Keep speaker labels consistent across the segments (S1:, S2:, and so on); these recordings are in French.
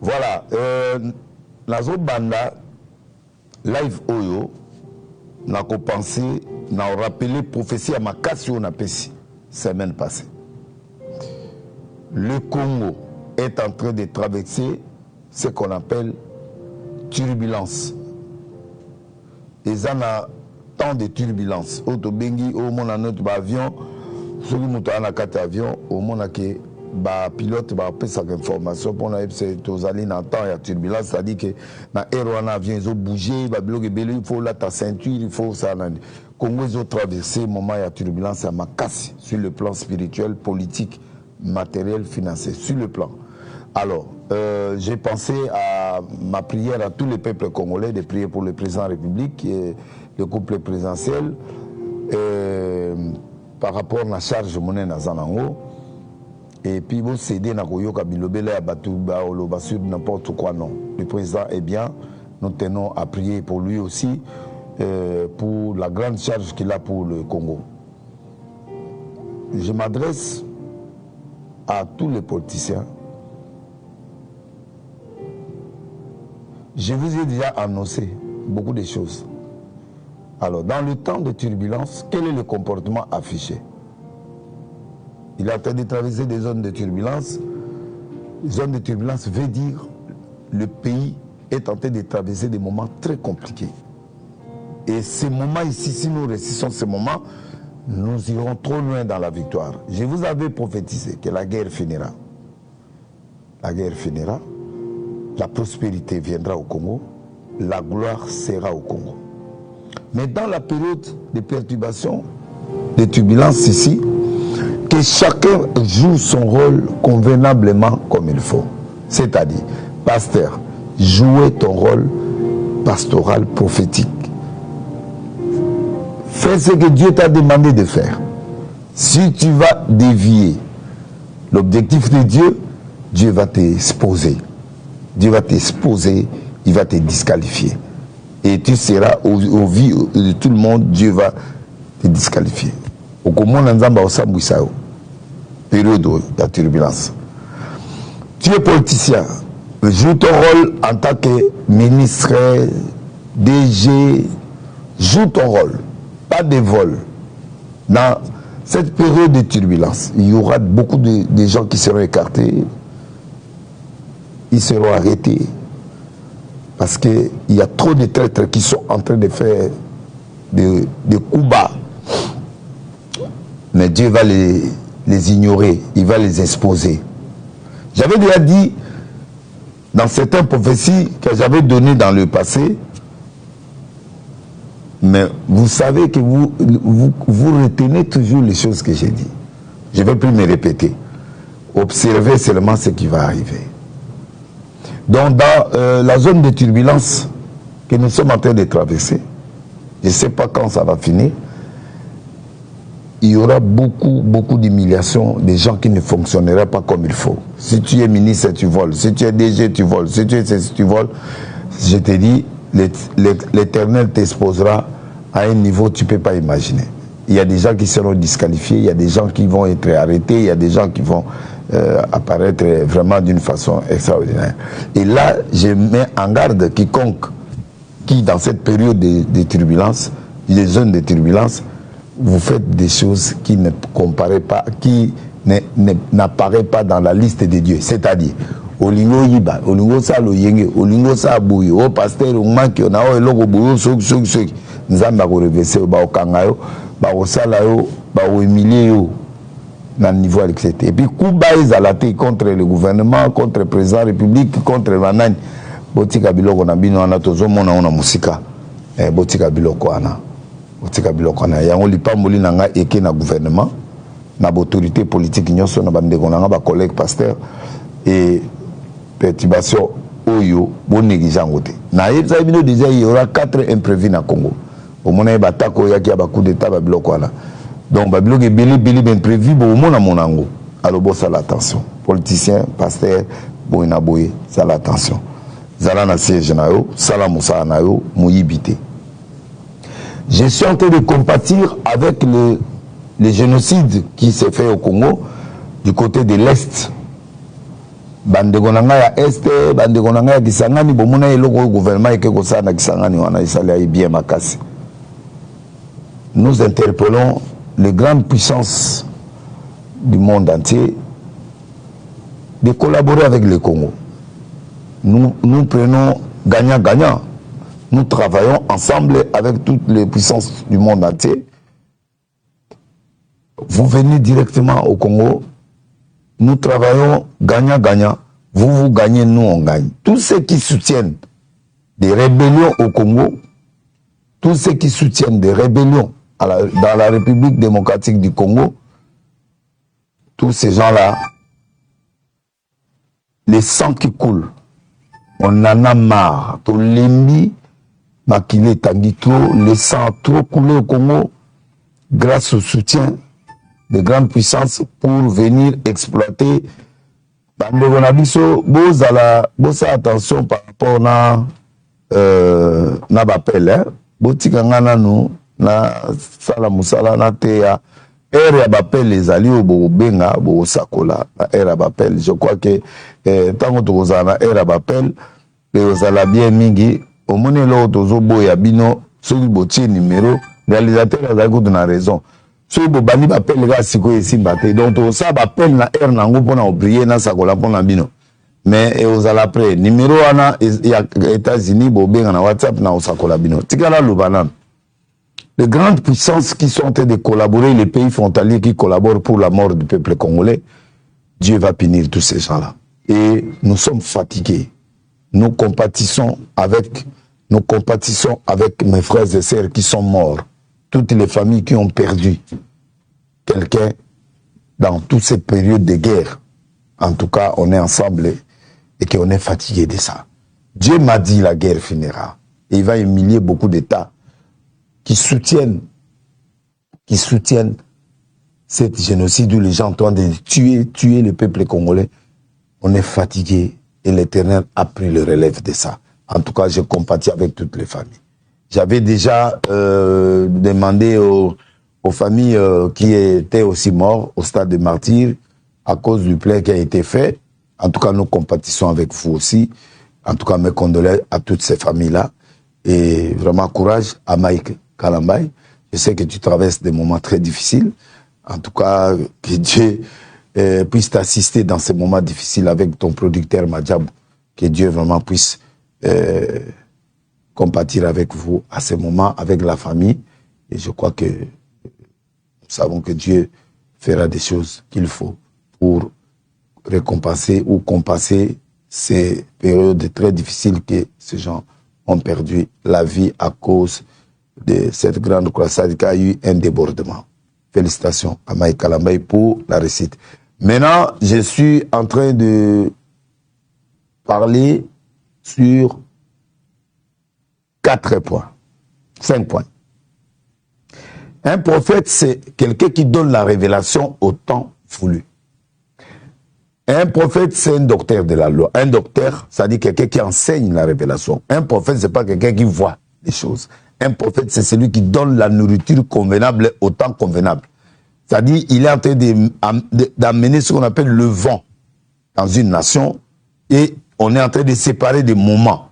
S1: Voilà, nazo banda live oyo nako pensé na rappelé prophétie à makasi on a pesi semaine passée. Le Congo est en train de traverser ce qu'on appelle turbulence. Et ça a tant de turbulences. Auto bengi au monde en notre avion, celui qui a un avion, au monde qui ba pilote ba pesa information pour na aux allées dans temps il y a turbulence, c'est-à-dire que na aéron avion ils ont bougé, ba bloqué il faut là ta ceinture, il faut ça. Congo ils ont traversé moment il y a turbulence à Makassi sur le plan spirituel, politique, matériel, financier, sur le plan. Alors, j'ai pensé à ma prière à tous les peuples congolais de prier pour le président de la République et le couple présidentiel par rapport à la charge monnaie dans Zanango. Et puis, vous cédez na koyoka bilobele à Batouba ou sur n'importe quoi, non. Le président est bien, nous tenons à prier pour lui aussi, pour la grande charge qu'il a pour le Congo. Je m'adresse à tous les politiciens. Je vous ai déjà annoncé beaucoup de choses. Alors, dans le temps de turbulence, quel est le comportement affiché? Il est en train de traverser des zones de turbulence. Zone de turbulence veut dire le pays est en train de traverser des moments très compliqués. Et ces moments ici, si nous résistons ces moments, nous irons trop loin dans la victoire. Je vous avais prophétisé que la guerre finira. La guerre finira. La prospérité viendra au Congo. La gloire sera au Congo. Mais dans la période de perturbation, de turbulence ici, que chacun joue son rôle convenablement comme il faut. C'est-à-dire, pasteur, jouez ton rôle pastoral prophétique. Fais ce que Dieu t'a demandé de faire. Si tu vas dévier l'objectif de Dieu, Dieu va t'exposer. Dieu va t'exposer, il va te disqualifier. Et tu seras au vu de tout le monde, Dieu va te disqualifier. Au comment l'ensemble au Sambouissao, période de turbulence. Tu es politicien, joue ton rôle en tant que ministre, DG, joue ton rôle, pas de vol. Dans cette période de turbulence, il y aura beaucoup de gens qui seront écartés, ils seront arrêtés, parce qu'il y a trop de traîtres qui sont en train de faire des coups bas. Mais Dieu va les ignorer, il va les exposer. J'avais déjà dit dans certaines prophéties que j'avais données dans le passé, mais vous savez que vous retenez toujours les choses que j'ai dit. Je ne vais plus me répéter. Observez seulement ce qui va arriver. Donc dans la zone de turbulence que nous sommes en train de traverser, je ne sais pas quand ça va finir, il y aura beaucoup d'humiliation des gens qui ne fonctionneraient pas comme il faut. Si tu es ministre, tu voles. Si tu es DG, tu voles. Si tu es ceci, tu voles. Je te dis, l'Éternel t'exposera à un niveau que tu ne peux pas imaginer. Il y a des gens qui seront disqualifiés, il y a des gens qui vont être arrêtés, il y a des gens qui vont apparaître vraiment d'une façon extraordinaire. Et là, je mets en garde quiconque qui, dans cette période de turbulence, les zones de turbulence, vous faites des choses qui ne comparaient pas, qui n'apparaissent pas dans la liste de Dieu. C'est-à-dire, olingo yiba, olingo sa lo yenge, olingo sa bouille, au pasteur, au manque, on a un logo bouillon, ceux nzamba ko reverser ba okangayo, ba osalayo, ba oemilio dans le niveau etc. Et puis Kuba ezalate contre le gouvernement, contre le président de la République, contre le manani. Botika biloko na bino ana tozomona ona musika. Botika biloko ana. Botika biloko ana. Yango lipamboli nanga eke na gouvernement, na autorité politique nyonso na bandeko nanga ba collègue pasteur et perturbation oyo bon négligeant te. Na yebisa bino déjà il y aura 4 imprévus na Congo. Au mona ba tako yaki ba coup d'état ba biloko ana. Donc ba biloko beli imprévu bo mona monango. Alors bon ça l'attention. Politicien, pasteur, boina boye, ça l'attention. Zala na siège na yo, sala musa na yo, moyibité. Je suis en train de compatir avec le génocide qui s'est fait au Congo du côté de l'Est bandeko na ngai ya este bandeko na ngai ya Kisangani bomona eloko oyo gouvernement eke kosala na Kisangani wana esali bien makasi. Nous interpellons les grandes puissances du monde entier de collaborer avec le Congo. Nous prenons gagnant-gagnant. Nous travaillons ensemble avec toutes les puissances du monde entier. Vous venez directement au Congo. Nous travaillons gagnant-gagnant. Vous gagnez, nous on gagne. Tous ceux qui soutiennent des rébellions au Congo, tous ceux qui soutiennent des rébellions dans la République démocratique du Congo, tous ces gens-là, les sangs qui coulent, on en a marre. Tout l'ennemi, Makile Tanguy, trop, les sangs trop coulés au Congo, grâce au soutien de grandes puissances pour venir exploiter. Bosa attention par rapport na bapel, hein. Botika ngana nous na sala musala na teya. Ere ya bapel les alliés au benga bo sakola na ere bapel. Je crois que tango tokozala na ere bapel ozala bien mingi omone lo tozo boya bino soki botie numéro réalisateur azali ko na raison. So bo bani bapel ga siko esimba te donc to sa bapel na ere nango pona obrier na sakola pona bino. Mais ozala après numéro wana ya États-Unis bo benga na WhatsApp na osakola bino. Tikala lubanana. Les grandes puissances qui sont en train de collaborer, les pays frontaliers qui collaborent pour la mort du peuple congolais, Dieu va punir tous ces gens-là. Et nous sommes fatigués. Nous compatissons avec mes frères et sœurs qui sont morts. Toutes les familles qui ont perdu quelqu'un dans toutes ces périodes de guerre. En tout cas, on est ensemble et qu'on est fatigués de ça. Dieu m'a dit la guerre finira. Et il va humilier beaucoup d'États qui soutiennent cette génocide où les gens sont en train de tuer le peuple congolais. On est fatigué et l'Éternel a pris le relève de ça. En tout cas, je compatis avec toutes les familles. J'avais déjà demandé aux familles qui étaient aussi mortes au stade de martyrs à cause du plaid qui a été fait. En tout cas, nous compatissons avec vous aussi. En tout cas, mes condoléances à toutes ces familles-là. Et vraiment courage à Mike Kalambay. Je sais que tu traverses des moments très difficiles. En tout cas, que Dieu puisse t'assister dans ces moments difficiles avec ton producteur Madjab. Que Dieu vraiment puisse compatir avec vous à ces moments, avec la famille. Et je crois que nous savons que Dieu fera des choses qu'il faut pour récompenser ou compenser ces périodes très difficiles que ces gens ont perdu la vie à cause de cette grande croisade qui a eu un débordement. Félicitations à Mike Kalambay pour la réussite. Maintenant, je suis en train de parler sur 4 points, 5 points. Un prophète, c'est quelqu'un qui donne la révélation au temps voulu. Un prophète, c'est un docteur de la loi. Un docteur, ça dit quelqu'un qui enseigne la révélation. Un prophète, c'est pas quelqu'un qui voit les choses. Un prophète, c'est celui qui donne la nourriture convenable au temps convenable. C'est-à-dire, il est en train d'amener ce qu'on appelle le vent dans une nation et on est en train de séparer des moments.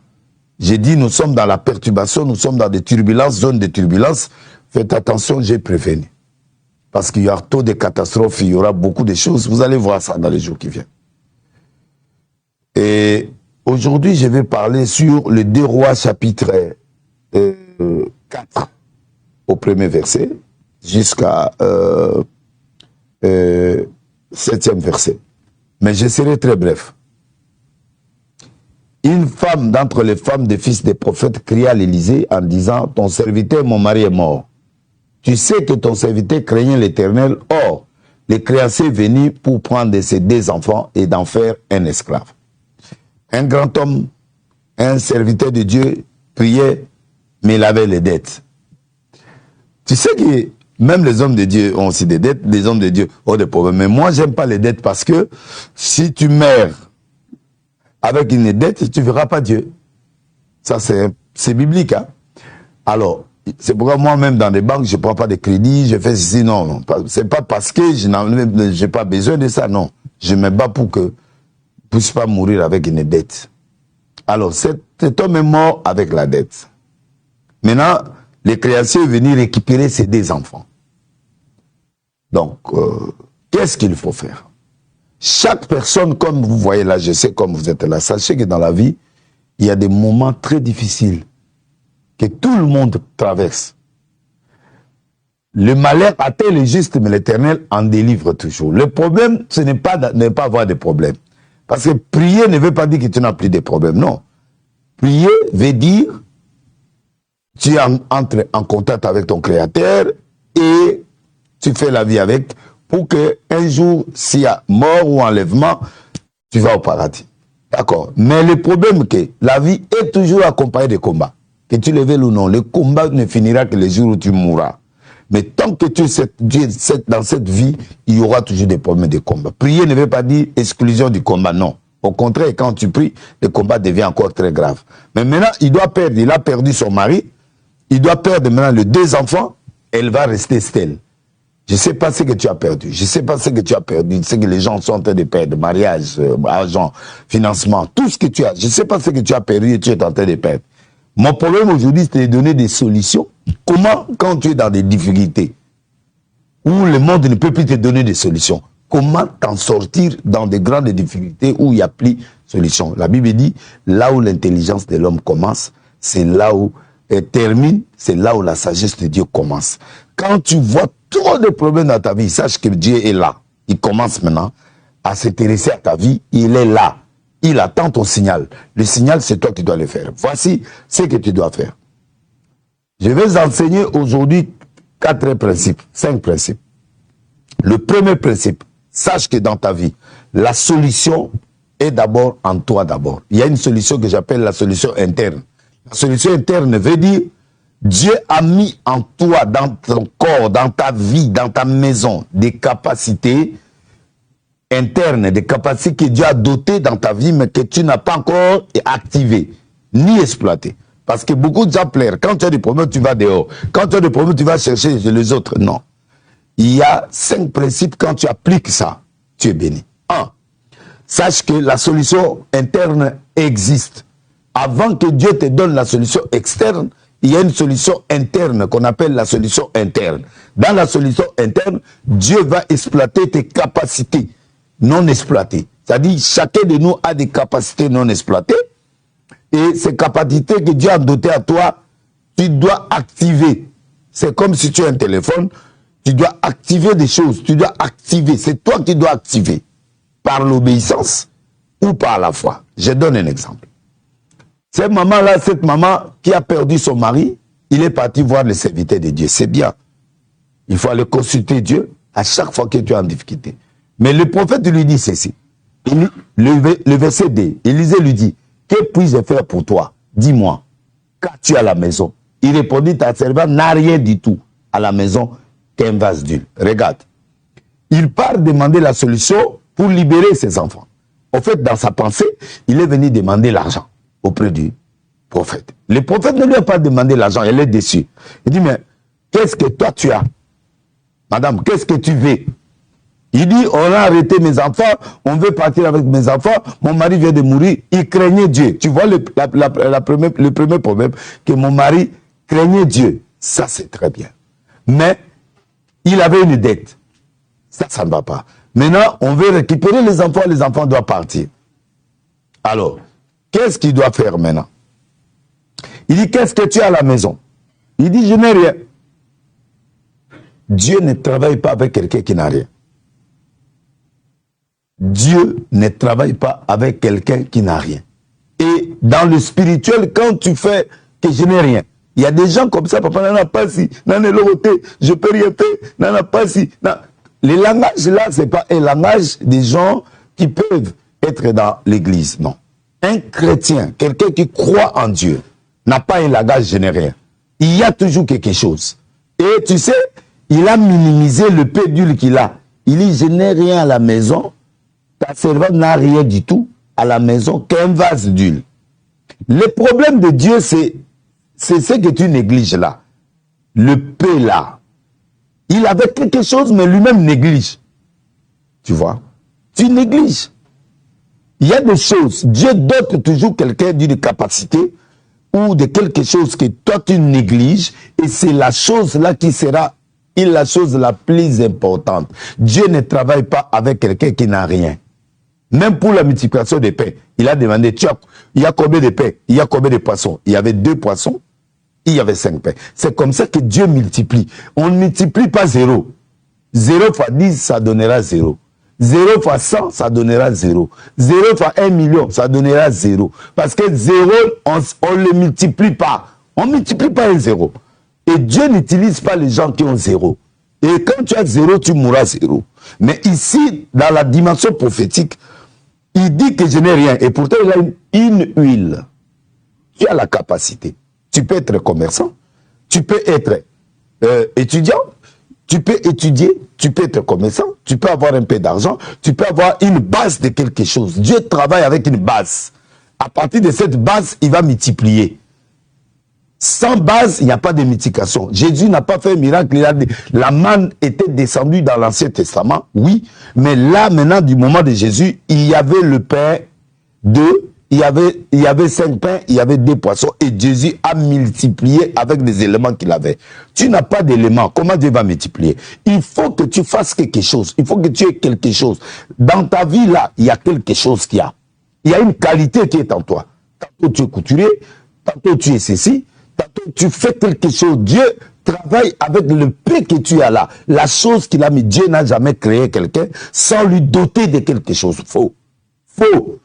S1: J'ai dit, nous sommes dans la perturbation, nous sommes dans des turbulences, zones de turbulence. Faites attention, j'ai prévenu. Parce qu'il y aura tôt de catastrophes, il y aura beaucoup de choses. Vous allez voir ça dans les jours qui viennent. Et aujourd'hui, je vais parler sur le 2 Rois chapitre 4 au premier verset jusqu'à 7e verset. Mais je serai très bref. Une femme d'entre les femmes des fils des prophètes cria à l'Élysée en disant « Ton serviteur, mon mari est mort. Tu sais que ton serviteur craignait l'Éternel. Or, les créanciers venus pour prendre de ses 2 enfants et d'en faire un esclave. » Un grand homme, un serviteur de Dieu, priait, mais il avait les dettes. Tu sais que même les hommes de Dieu ont aussi des dettes, les hommes de Dieu ont des problèmes. Mais moi, j'aime pas les dettes parce que si tu meurs avec une dette, tu ne verras pas Dieu. Ça, c'est biblique. Hein? Alors, c'est pourquoi moi-même, dans les banques, je ne prends pas de crédit, je fais ceci. Non. C'est pas parce que je n'ai pas besoin de ça, non. Je me bats pour que puisse pas mourir avec une dette. Alors, cet homme est mort avec la dette. Maintenant, les créanciers sont venus récupérer ses 2 enfants. Donc, qu'est-ce qu'il faut faire? Chaque personne, comme vous voyez là, je sais comme vous êtes là, sachez que dans la vie, il y a des moments très difficiles que tout le monde traverse. Le malheur atteint le juste, mais l'Éternel en délivre toujours. Le problème, ce n'est pas de ne pas avoir de problèmes. Parce que prier ne veut pas dire que tu n'as plus de problèmes. Non. Prier veut dire tu entres en contact avec ton Créateur et tu fais la vie avec pour qu'un jour, s'il y a mort ou enlèvement, tu vas au paradis. D'accord. Mais le problème est que la vie est toujours accompagnée de combats. Que tu le veuilles ou non, le combat ne finira que le jour où tu mourras. Mais tant que tu es dans cette vie, il y aura toujours des problèmes de combat. Prier ne veut pas dire exclusion du combat, non. Au contraire, quand tu pries, le combat devient encore très grave. Mais maintenant, il doit perdre. Il a perdu son mari. Il doit perdre maintenant les 2 enfants. Elle va rester stèle. Je ne sais pas ce que tu as perdu. Je ne sais pas ce que tu as perdu. Ce que les gens sont en train de perdre. Mariage, argent, financement, tout ce que tu as. Je ne sais pas ce que tu as perdu et tu es en train de perdre. Mon problème aujourd'hui, c'est de donner des solutions. Comment, quand tu es dans des difficultés, où le monde ne peut plus te donner des solutions, comment t'en sortir dans des grandes difficultés où il n'y a plus de solution? La Bible dit, là où l'intelligence de l'homme commence, c'est là où elle termine, c'est là où la sagesse de Dieu commence. Quand tu vois trop de problèmes dans ta vie, sache que Dieu est là. Il commence maintenant à s'intéresser à ta vie, il est là. Il attend ton signal. Le signal, c'est toi qui dois le faire. Voici ce que tu dois faire. Je vais enseigner aujourd'hui 4 principes, 5 principes. Le premier principe, sache que dans ta vie, la solution est d'abord en toi d'abord. Il y a une solution que j'appelle la solution interne. La solution interne veut dire Dieu a mis en toi, dans ton corps, dans ta vie, dans ta maison, des capacités internes, des capacités que Dieu a dotées dans ta vie, mais que tu n'as pas encore activées, ni exploitées. Parce que beaucoup de gens pleurent. Quand tu as des problèmes, tu vas dehors. Quand tu as des problèmes, tu vas chercher les autres. Non. Il y a 5 principes. Quand tu appliques ça, tu es béni. 1. Sache que la solution interne existe. Avant que Dieu te donne la solution externe, il y a une solution interne qu'on appelle la solution interne. Dans la solution interne, Dieu va exploiter tes capacités non exploitées. C'est-à-dire, chacun de nous a des capacités non exploitées. Et ces capacités que Dieu a dotées à toi, tu dois activer. C'est comme si tu as un téléphone, tu dois activer des choses. Tu dois activer. C'est toi qui dois activer. Par l'obéissance ou par la foi. Je donne un exemple. Cette maman qui a perdu son mari, il est parti voir le serviteur de Dieu. C'est bien. Il faut aller consulter Dieu à chaque fois que tu es en difficulté. Mais le prophète lui dit ceci. Le verset 2, Élisée lui dit, que puis-je faire pour toi? Dis-moi, qu'as-tu à la maison? Il répondit, ta servante n'a rien du tout à la maison qu'un vase d'huile. Regarde. Il part demander la solution pour libérer ses enfants. En fait, dans sa pensée, il est venu demander l'argent auprès du prophète. Le prophète ne lui a pas demandé l'argent, elle est déçue. Il dit, mais qu'est-ce que toi tu as? Madame, qu'est-ce que tu veux? Il dit, on a arrêté mes enfants, on veut partir avec mes enfants, mon mari vient de mourir, il craignait Dieu. Tu vois le premier problème, que mon mari craignait Dieu. Ça, c'est très bien. Mais il avait une dette. Ça ne va pas. Maintenant, on veut récupérer les enfants doivent partir. Alors, qu'est-ce qu'il doit faire maintenant? Il dit, qu'est-ce que tu as à la maison? Il dit, je n'ai rien. Dieu ne travaille pas avec quelqu'un qui n'a rien. Dieu ne travaille pas avec quelqu'un qui n'a rien. Et dans le spirituel, quand tu fais que je n'ai rien, il y a des gens comme ça, papa n'en a pas si, n'en est l'autre, je peux rien faire, n'en a pas si. Les langages là, c'est pas un langage des gens qui peuvent être dans l'église, non. Un chrétien, quelqu'un qui croit en Dieu, n'a pas un langage je n'ai rien. Il y a toujours quelque chose. Et tu sais, il a minimisé le peu d'huile qu'il a. Il dit, je n'ai rien à la maison, ta servante n'a rien du tout à la maison qu'un vase d'huile. Le problème de Dieu, c'est ce que tu négliges là. Le peu là. Il avait quelque chose, mais lui-même néglige. Tu vois? Tu négliges. Il y a des choses, Dieu dote toujours quelqu'un d'une capacité ou de quelque chose que toi tu négliges, et c'est la chose là qui sera la chose la plus importante. Dieu ne travaille pas avec quelqu'un qui n'a rien. Même pour la multiplication des pains, il a demandé, il y a combien de pains? Il y a combien de poissons? Il y avait 2 poissons, il y avait 5 pains. C'est comme ça que Dieu multiplie. On ne multiplie pas 0. 0 fois 10, ça donnera 0. 0 fois 100, ça donnera 0. 0 fois 1 million, ça donnera 0. Parce que 0, on ne le multiplie pas. On ne multiplie pas un 0. Et Dieu n'utilise pas les gens qui ont 0. Et quand tu as 0, tu mourras 0. Mais ici, dans la dimension prophétique, il dit que je n'ai rien. Et pourtant, il a une huile. Tu as la capacité. Tu peux être commerçant. Tu peux être étudiant. Tu peux étudier. Tu peux être commerçant. Tu peux avoir un peu d'argent. Tu peux avoir une base de quelque chose. Dieu travaille avec une base. À partir de cette base, il va multiplier. Sans base, il n'y a pas de multiplication. Jésus n'a pas fait un miracle. La manne était descendue dans l'Ancien Testament, oui. Mais là, maintenant, du moment de Jésus, il y avait le pain, 2, il y avait 5 pains, il y avait 2 poissons. Et Jésus a multiplié avec des éléments qu'il avait. Tu n'as pas d'éléments. Comment Dieu va multiplier? Il faut que tu fasses quelque chose. Il faut que tu aies quelque chose. Dans ta vie, là, il y a quelque chose qu'il y a. Il y a une qualité qui est en toi. Tantôt tu es couturier, tantôt tu es ceci. Tu fais quelque chose. Dieu travaille avec le peu que tu as là. La chose qu'il a mis. Dieu n'a jamais créé quelqu'un sans lui doter de quelque chose. Faux. Faux.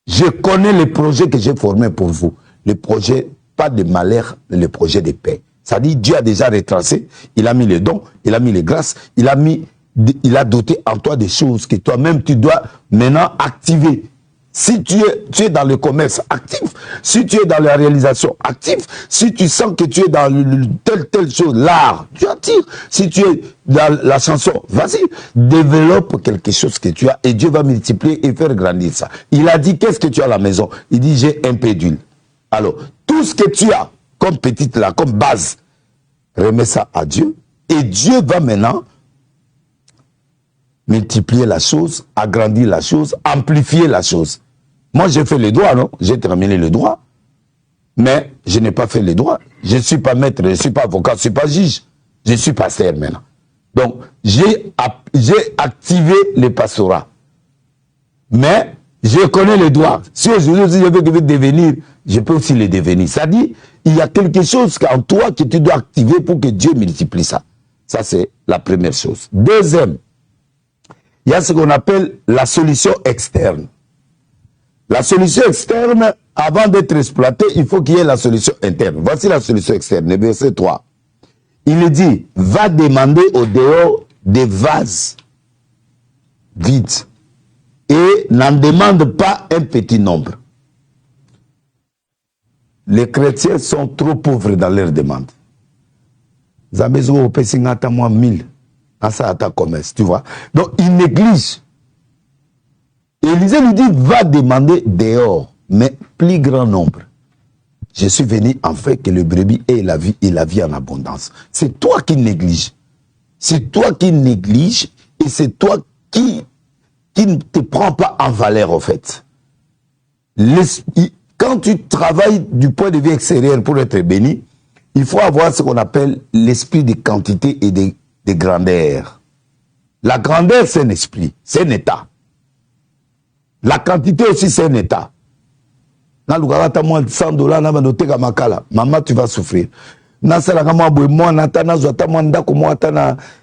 S1: Je connais les projets que j'ai formés pour vous. Les projets, pas de malheur, mais les projets de paix. Ça dit, Dieu a déjà retracé. Il a mis les dons, il a mis les grâces, il a doté en toi des choses que toi-même tu dois maintenant activer. Si tu es dans le commerce, actif. Si tu es dans la réalisation, actif. Si tu sens que tu es dans telle chose, l'art, tu attires. Si tu es dans la chanson, vas-y, développe quelque chose que tu as et Dieu va multiplier et faire grandir ça. Il a dit, qu'est-ce que tu as à la maison? Il dit, j'ai un peu d'huile. Alors, tout ce que tu as comme petite là, comme base, remets ça à Dieu et Dieu va maintenant multiplier la chose, agrandir la chose, amplifier la chose. Moi, j'ai fait les droits, non? J'ai terminé le droit. Mais je n'ai pas fait les droits. Je ne suis pas maître, je ne suis pas avocat, je ne suis pas juge. Je suis pasteur maintenant. Donc, j'ai activé les pastorats. Mais je connais les droits. Si aujourd'hui je veux devenir, je peux aussi les devenir. Ça dit, il y a quelque chose en toi que tu dois activer pour que Dieu multiplie ça. Ça, c'est la première chose. Deuxième, il y a ce qu'on appelle la solution externe. La solution externe, avant d'être exploitée, il faut qu'il y ait la solution interne. Voici la solution externe, le verset 3. Il dit, va demander au dehors des vases vides et n'en demande pas un petit nombre. Les chrétiens sont trop pauvres dans leurs demandes. Zabezo au Pessingata moi 1000. Ça à commerce, tu vois. Donc, il néglige. Élisée lui dit, va demander dehors, mais plus grand nombre. Je suis venu en fait que le brebis ait la vie et la vie en abondance. C'est toi qui négliges. C'est toi qui négliges et c'est toi qui ne te prends pas en valeur en fait. Quand tu travailles du point de vue extérieur pour être béni, il faut avoir ce qu'on appelle l'esprit de quantité et de grandeur. La grandeur, c'est un esprit, c'est un état. La quantité aussi, c'est un état. Na lugarata moins de $100, na bandote kamakala. Maman, tu vas souffrir. Na salaka moi boy moi nata na zwata moi ndako moi ata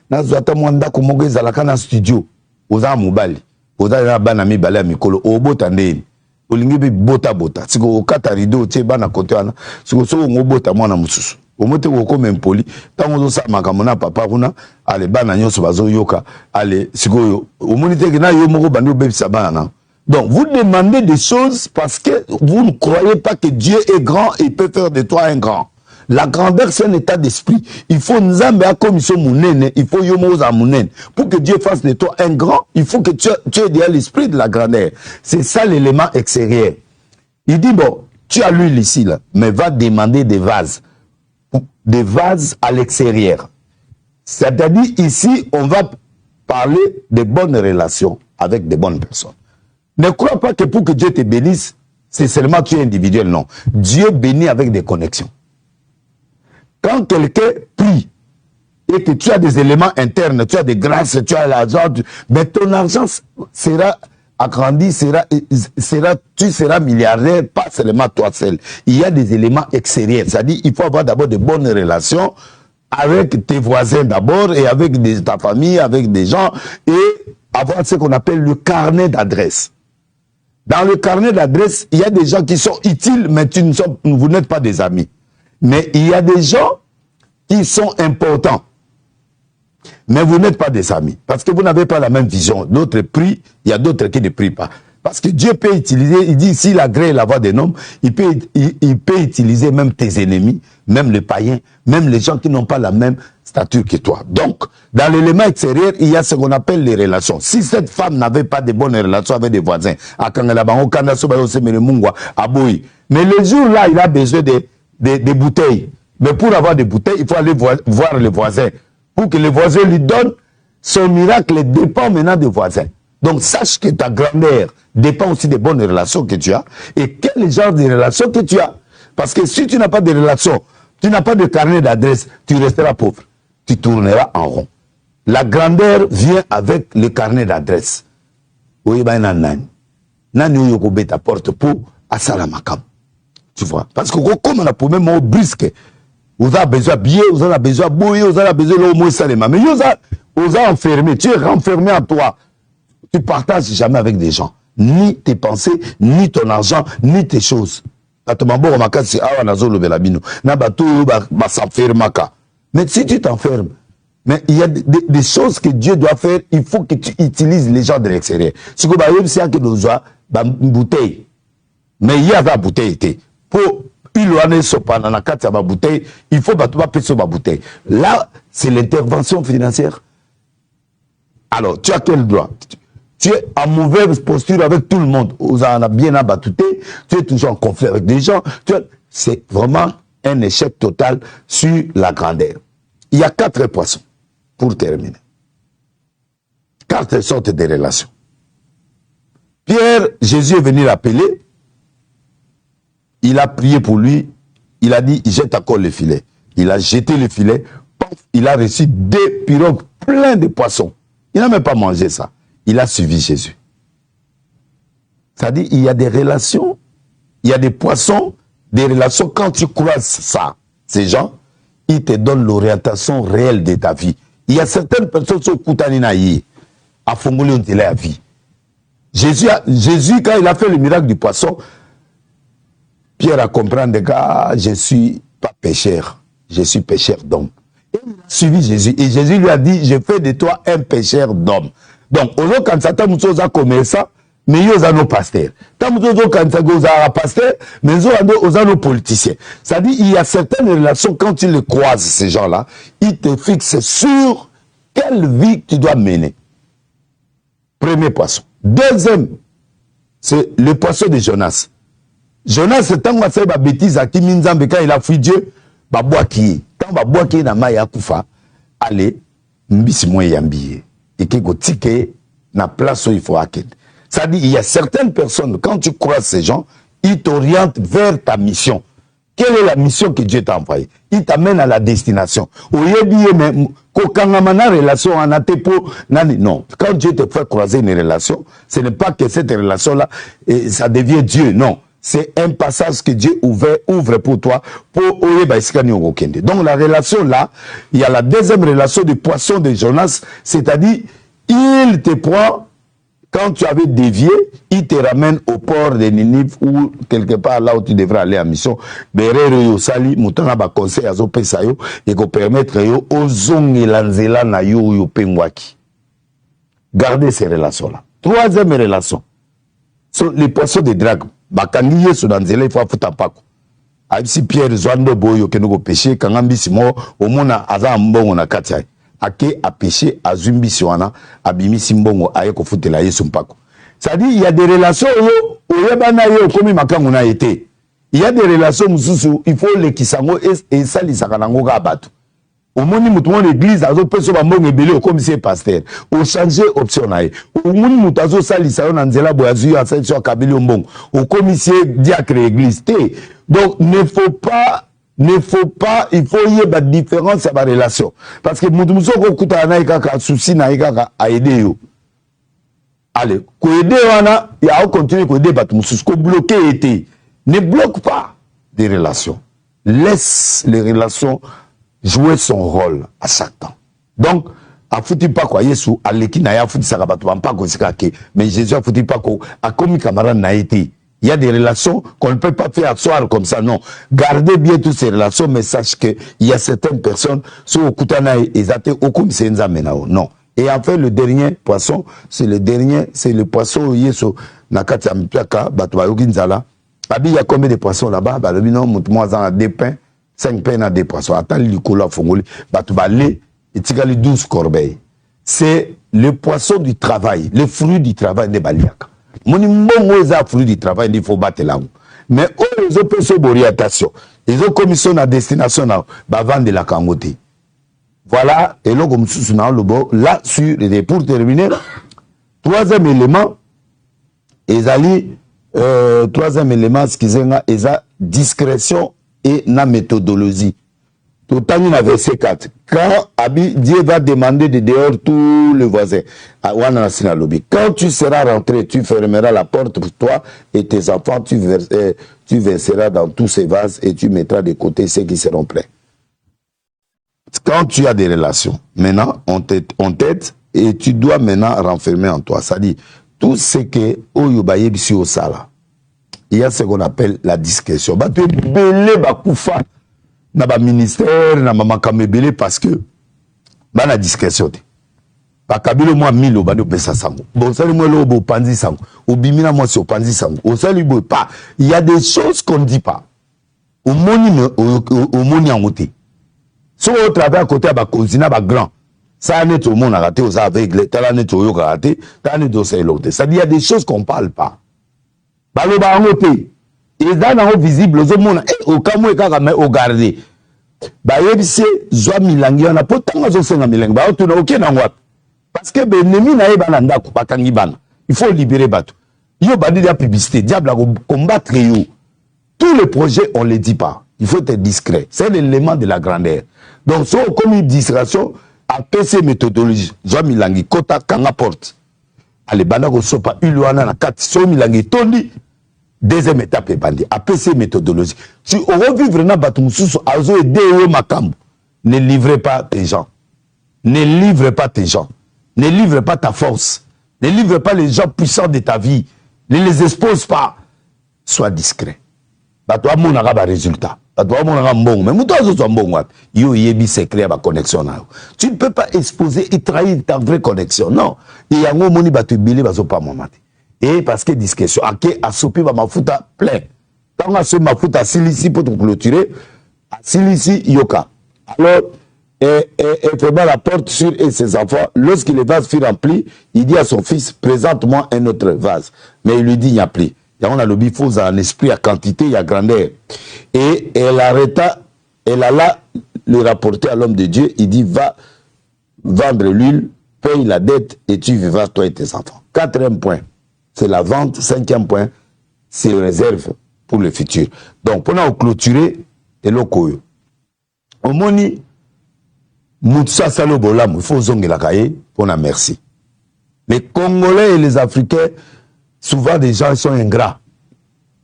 S1: na zwata moi ndako mogo ezalaka na studio. Oza mobali. Oza na bana mibale ya mikolo. Obota ndeni. Olingi bi bota. Siko okata rideau tie bana kote wana. Siko so ngobota mwana mususu. Omote ko mempoli. Tango zo sa makambo na papa kuna. Ale bana nyonso bazo yoka. Ale siko yo. Omonite ke na yo moko bandi obebisa bana na. Donc, vous demandez des choses parce que vous ne croyez pas que Dieu est grand et peut faire de toi un grand. La grandeur, c'est un état d'esprit. Il faut Nzambe a comme il faut Yomoza Mounen. Pour que Dieu fasse de toi un grand, il faut que tu aies déjà l'esprit de la grandeur. C'est ça l'élément extérieur. Il dit, bon, tu as l'huile ici, là, mais va demander des vases. Des vases à l'extérieur. C'est-à-dire, ici, on va parler de bonnes relations avec de bonnes personnes. Ne crois pas que pour que Dieu te bénisse, c'est seulement tu es individuel, non. Dieu bénit avec des connexions. Quand quelqu'un prie et que tu as des éléments internes, tu as des grâces, tu as l'argent, mais ton argent sera agrandi, tu seras milliardaire, pas seulement toi seul. Il y a des éléments extérieurs, c'est-à-dire il faut avoir d'abord de bonnes relations avec tes voisins d'abord et avec ta famille, avec des gens, et avoir ce qu'on appelle le carnet d'adresse. Dans le carnet d'adresse, il y a des gens qui sont utiles, mais vous n'êtes pas des amis. Mais il y a des gens qui sont importants, mais vous n'êtes pas des amis, parce que vous n'avez pas la même vision. D'autres prient, il y a d'autres qui ne prient pas. Parce que Dieu peut utiliser, il dit, s'il agrée la voix d'un homme, il peut utiliser même tes ennemis, même les païens, même les gens qui n'ont pas la même stature que toi. Donc, dans l'élément extérieur, il y a ce qu'on appelle les relations. Si cette femme n'avait pas de bonnes relations avec des voisins, mais le jour-là, il a besoin des bouteilles. Mais pour avoir des bouteilles, il faut aller voir les voisins. Pour que les voisins lui donnent, son miracle dépend maintenant des voisins. Donc, sache que ta grandeur dépend aussi des bonnes relations que tu as. Et quel genre de relations que tu as. Parce que si tu n'as pas de relations, tu n'as pas de carnet d'adresse, tu resteras pauvre. Tu tourneras en rond. La grandeur vient avec le carnet d'adresse. Oui, ben, nani yokobe ta porte pour asalamakam. Tu vois? Parce que comme on a pour même brusque, vous avez besoin de billets, vous avez besoin de bouillir, vous avez besoin de l'eau moins salée. Mais vous avez enfermé, tu es renfermé en toi. Tu partages jamais avec des gens. Ni tes pensées, ni ton argent, ni tes choses. Mais si tu t'enfermes, mais il y a des choses que Dieu doit faire, il faut que tu utilises les gens de l'extérieur. Si vous avez une bouteille, mais il y a la bouteille, pour il faut pas bouteille. Là, c'est l'intervention financière. Alors, tu as quel droit? Tu es en mauvaise posture avec tout le monde. Vous en avez bien abattuté. Tu es toujours en conflit avec des gens. C'est vraiment un échec total sur la grandeur. Il y a 4 poissons, pour terminer. 4 sortes de relations. Pierre, Jésus est venu l'appeler. Il a prié pour lui. Il a dit, jette encore le filet. Il a jeté le filet. Il a reçu 2 pirogues pleines de poissons. Il n'a même pas mangé ça. Il a suivi Jésus. C'est-à-dire, il y a des relations, il y a des poissons, des relations. Quand tu croises ça, ces gens, ils te donnent l'orientation réelle de ta vie. Il y a certaines personnes qui sont Koutaninaï, à Fongoli, on la vie. Jésus, quand il a fait le miracle du poisson, Pierre a compris que je ne suis pas pécheur, je suis pécheur d'homme. Et il a suivi Jésus. Et Jésus lui a dit, je fais de toi un pécheur d'homme. Donc, quand ça t'a moussé aux commerçants, mais il y a nos pasteurs. T'as moussé quand ça aux pasteurs, mais il y a nos politiciens. C'est-à-dire, il y a certaines relations, quand tu les croises, ces gens-là, ils te fixent sur quelle vie tu dois mener. Premier poisson. Deuxième, c'est le poisson de Jonas. Jonas, c'est tant que ça bêtise à Kiminzambe, quand il a fui Dieu, Babouaki. Quand Babouaki n'a pas yakufa, allez, mbisi moi yambiye. Et qui gotike na place où il faut acquérir. Ça dit, il y a certaines personnes, quand tu croises ces gens, ils t'orientent vers ta mission. Quelle est la mission que Dieu t'a envoyée? Il t'amène à la destination. Non, quand Dieu te fait croiser une relation, ce n'est pas que cette relation-là, ça devient Dieu, non. C'est un passage que Dieu ouvre pour toi, pour donc la relation là, il y a la deuxième relation du poisson de Jonas, c'est-à-dire, il te prend, quand tu avais dévié, il te ramène au port de Ninive ou quelque part là où tu devrais aller en mission. Et qu'on permettre Gardez ces relations-là. Troisième relation, sont les poissons de drague. Bakangiye sudanzela il faut afuta pako. Aibisi Pierre Zwando boyo kenugo péché kangambi simo omona aza mbongo na katia. Ake a péché azumbi siwana abimi simbongo aye ko futela Yesu mpako. Ça dit il y a des relations oyebana yo komi makangu na été. Il y a des relations mususu il faut les kisango et ça li sakanango ga batu. au moni mutumo l'église azo peso ba mbongo ebele au commissaire pasteur au changer option na ye au moni mutazo salisa yo na nzela boyazu ya sa sur kabili mbongo au commissaire diacre église té. Donc il faut y ait une différence à la relation parce que mutu musoko kuta na ikaka souci na ikaka a aider yo. Allez, ko aider wana ya continuer ko aider batu mususu ko bloquer été. Ne bloque pas des relations. Laisse les relations jouer son rôle à chaque temps. Donc, a foutu pas quoi Yesu, a l'équipe n'a ya foutu ça rabatu pas quoi c'est mais Jésus a foutu pas quoi a commis camarade n'a été. Il y a des relations qu'on ne peut pas faire asseoir comme ça, non. Gardez bien toutes ces relations, mais sache que il y a certaines personnes sur Okutana et Zate Okum Senza Menao. Non. Et enfin, le dernier poisson, c'est le poisson Yesu Nakati Ampiaka, Batuayoginzala. Il y a combien de poissons là-bas? Bah, le binon, moi, j'en ai des pains. 5 pains à des poissons. Attends, le cola fongoli, batubalé, et tigali 12 corbeilles. C'est le poisson du travail, le fruit du travail de Baliaka. Mon imbongo est un fruit du travail, il faut battre là. Mais ils ont fait orientation. Ils ont commission à destination là, bah, vendre la kangote. Voilà, et là, comme sous le bon, là, pour terminer, troisième élément, troisième élément, ce qu'ils ont, ils ont discrétion et la méthodologie. Tout le temps, verset 4. Quand Dieu va demander de dehors tous les voisins, quand tu seras rentré, tu fermeras la porte pour toi et tes enfants, tu verseras dans tous ces vases et tu mettras de côté ceux qui seront pleins. Quand tu as des relations, maintenant, on t'aide et tu dois maintenant renfermer en toi. Ça dit, tout ce que Oyobaye Bissi Osala, il y a ce qu'on appelle la discrétion. Bah, tu es belé, bah, koufa, na ba ministère, na maman kamebele, parce que, bah, la discrétion. Bah, kabilo moi, 1000, bah, nous pesa sango. Bon, ça, moi, là, au panzi sango. Au bimina, moi, c'est au panzi sango. Au salut, pas. Il y a des choses qu'on ne dit pas. Au moni en côté. Si on travaille à côté, bah, continue, bah, grand. Ça, n'est au monde à rater, aux aveugles, t'as n'est au yoga raté, t'as n'est au l'autre. Ça dit, il y a des choses qu'on parle pas. Balo ba ngote ezana visible aux monde au kamwe kaka mais au garder ba yebise zwa milangi na potanga zo senga milangi ba to na okena ngwa parce que benemi na yeba na ndako bakangi bana il faut libérer bato yo bandi la publicité diable a combattre yo tous les projets on les dit pas il faut être discret c'est l'élément de la grandeur donc so comme une distraction à PC méthodologie zwa milangi kota kanga porte allez banda ko sopa ulwana na kati so milangi tondi. Deuxième étape est bandit. Après ces méthodologies. Si on revivre dans Batumususu, azo aider makambo. Ne livrez pas tes gens. Ne livre pas tes gens. Ne livre pas ta force. Ne livre pas les gens puissants de ta vie. Ne les expose pas. Sois discret. Batwa mon araba résultat. Batwa mon araba bon. Mais mouton soit bon. Yo yebi secret ba connexion na. Tu ne peux pas exposer et trahir ta vraie connexion. Non. Et yango moni batu bilé bazo pas momati. Et parce que discrétion, ake asopi ba mafuta plein. Quand on a ce mafuta silici pour te clôturer, silici yoka. Alors, et ferme la porte sur ses enfants. Lorsque le vase fut rempli, il dit à son fils, présente-moi un autre vase. Mais il lui dit, il n'y a plus. Et on a le bifose en esprit, à quantité, à grandeur. Et elle alla le rapporter à l'homme de Dieu. Il dit, va vendre l'huile, paye la dette et tu vivras toi et tes enfants. Quatrième point. C'est la vente. Cinquième point, c'est réserve pour le futur. Donc, pour nous clôturer, et l'okoyo. Au moni, Moutsa Salobolam, il faut zonger la cahier pour la merci. Les Congolais et les Africains, souvent des gens sont ingrats.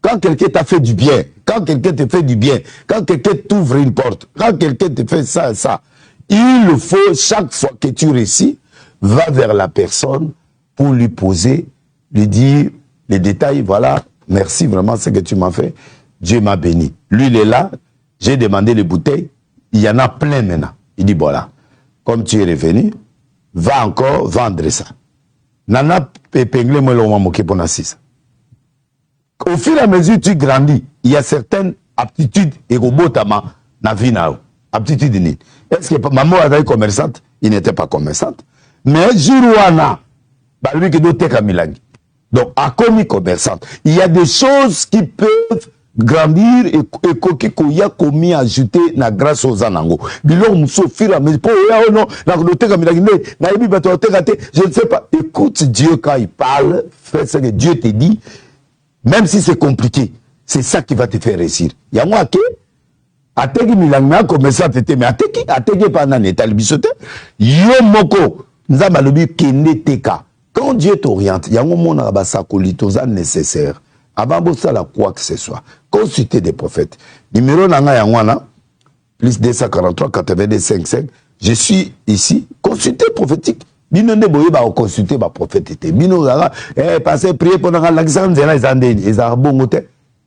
S1: Quand quelqu'un t'a fait du bien, quand quelqu'un te fait du bien, quand quelqu'un t'ouvre une porte, quand quelqu'un te fait ça et ça, il faut, chaque fois que tu réussis, va vers la personne pour lui poser, lui dire les détails, voilà, merci vraiment ce que tu m'as fait, Dieu m'a béni. Lui, il est là, j'ai demandé les bouteilles, il y en a plein maintenant. Il dit, voilà, comme tu es revenu, va encore vendre ça. Nana épinglé, moi, l'on m'a moqué pour Nassis. Au fur et à mesure tu grandis, il y a certaines aptitudes et robotama na vie na aptitude ni. Est-ce que maman était commerçante? Il n'était pas commerçante. Mais Jirouana, lui qui doit être Milangi. Donc, à commis commerçante, il y a des choses qui peuvent grandir et koya komi ajouter na grâce aux anango biloko muso fira mais pour ya non la koteka milakinde na yebi bato otekate je ne sais pas, écoute Dieu quand il parle, fais ce que Dieu te dit même si c'est compliqué, c'est ça qui va te faire réussir. Yango ake ateki milangna comme ça tete mais ateki pendant netali bisote yo moko nzamba lobi kende teka. Quand Dieu t'oriente yango mona ba sakoli toza nécessaire avant ça la quoi que ce soit. Consultez des prophètes. Numéro nanga yangwana plus 243 82 55. Je suis ici. Consultez prophétique. Bino ne boye ba consulter ba prophète té. Bino la passer prier pendant l'Alexandre zela ezandeni ezara bongo te.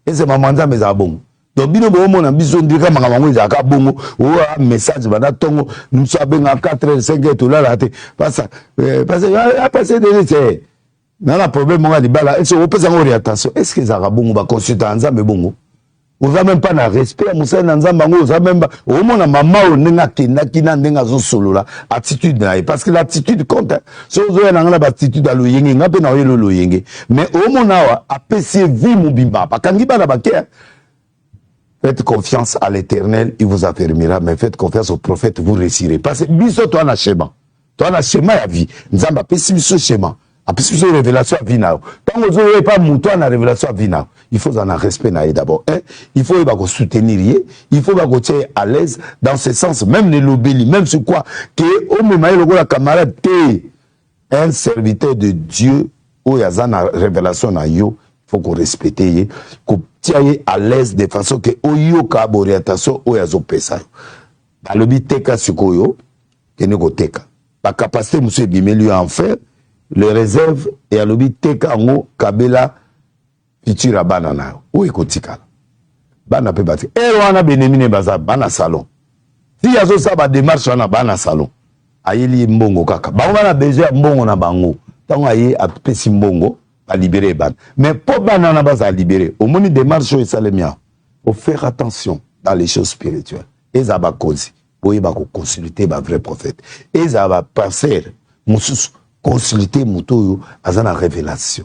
S1: Et c'est mamanza mais ezara bongo. Donc bino boye mona biso ndika mangamango ezaka bongo. O message bana tongo nous sabenga 4 5 tout là là te. Parce de c'est dans le problème, on a dit, est-ce que vous avez orientation? Est-ce que vous avez un consultant en Zambé bongo? Vous n'avez même pas de respect à Moussa Nzamba, vous n'avez même pas. Au moins, la maman, on a une solo là, attitude parce que l'attitude compte. Si vous avez une attitude à l'oyenge, on a pas de l'oyenge. Mais au moins, appréciez vie mobimba. Parce qu'on dit pas la baquette. Faites confiance à l'Éternel, il vous affermira, mais faites confiance au prophète, vous réussirez. Parce que biso toi na schéma. Toi na schéma ya vie. Nzamba pessimisme schéma. Après, c'est une révélation à Vinao. Tant que vous n'avez pas mouton à la révélation à Vinao, il faut en respect d'abord. Il faut soutenir, il faut être à l'aise dans ce sens, même les lobélis, même ce quoi, que au moment où la camarade est un serviteur de Dieu, où il y a une révélation à yo, il faut qu'on respecte, qu'on tient à l'aise de façon que au yo ka orientation où il y a pesa. Dans le but teka sukoyo, que ne go teka. La capacité monsieur bimeli en faire les réserves et à l'objet tekango kabela futura banana ou ekotikala bana pe bati wana benemine baza bana salon si yazo sa ba démarche wana bana salon ayeli mbongo kaka bango bana besoin mbongo na bango tango aye apesi mbongo ba libérer ban mais pour banana baza libérer au moni démarche et salemia faut faire attention dans les choses spirituelles et za ba cause boye ba ko consulter ba vrai prophète et za ba passer mususu consulter Moutoyo à la révélation.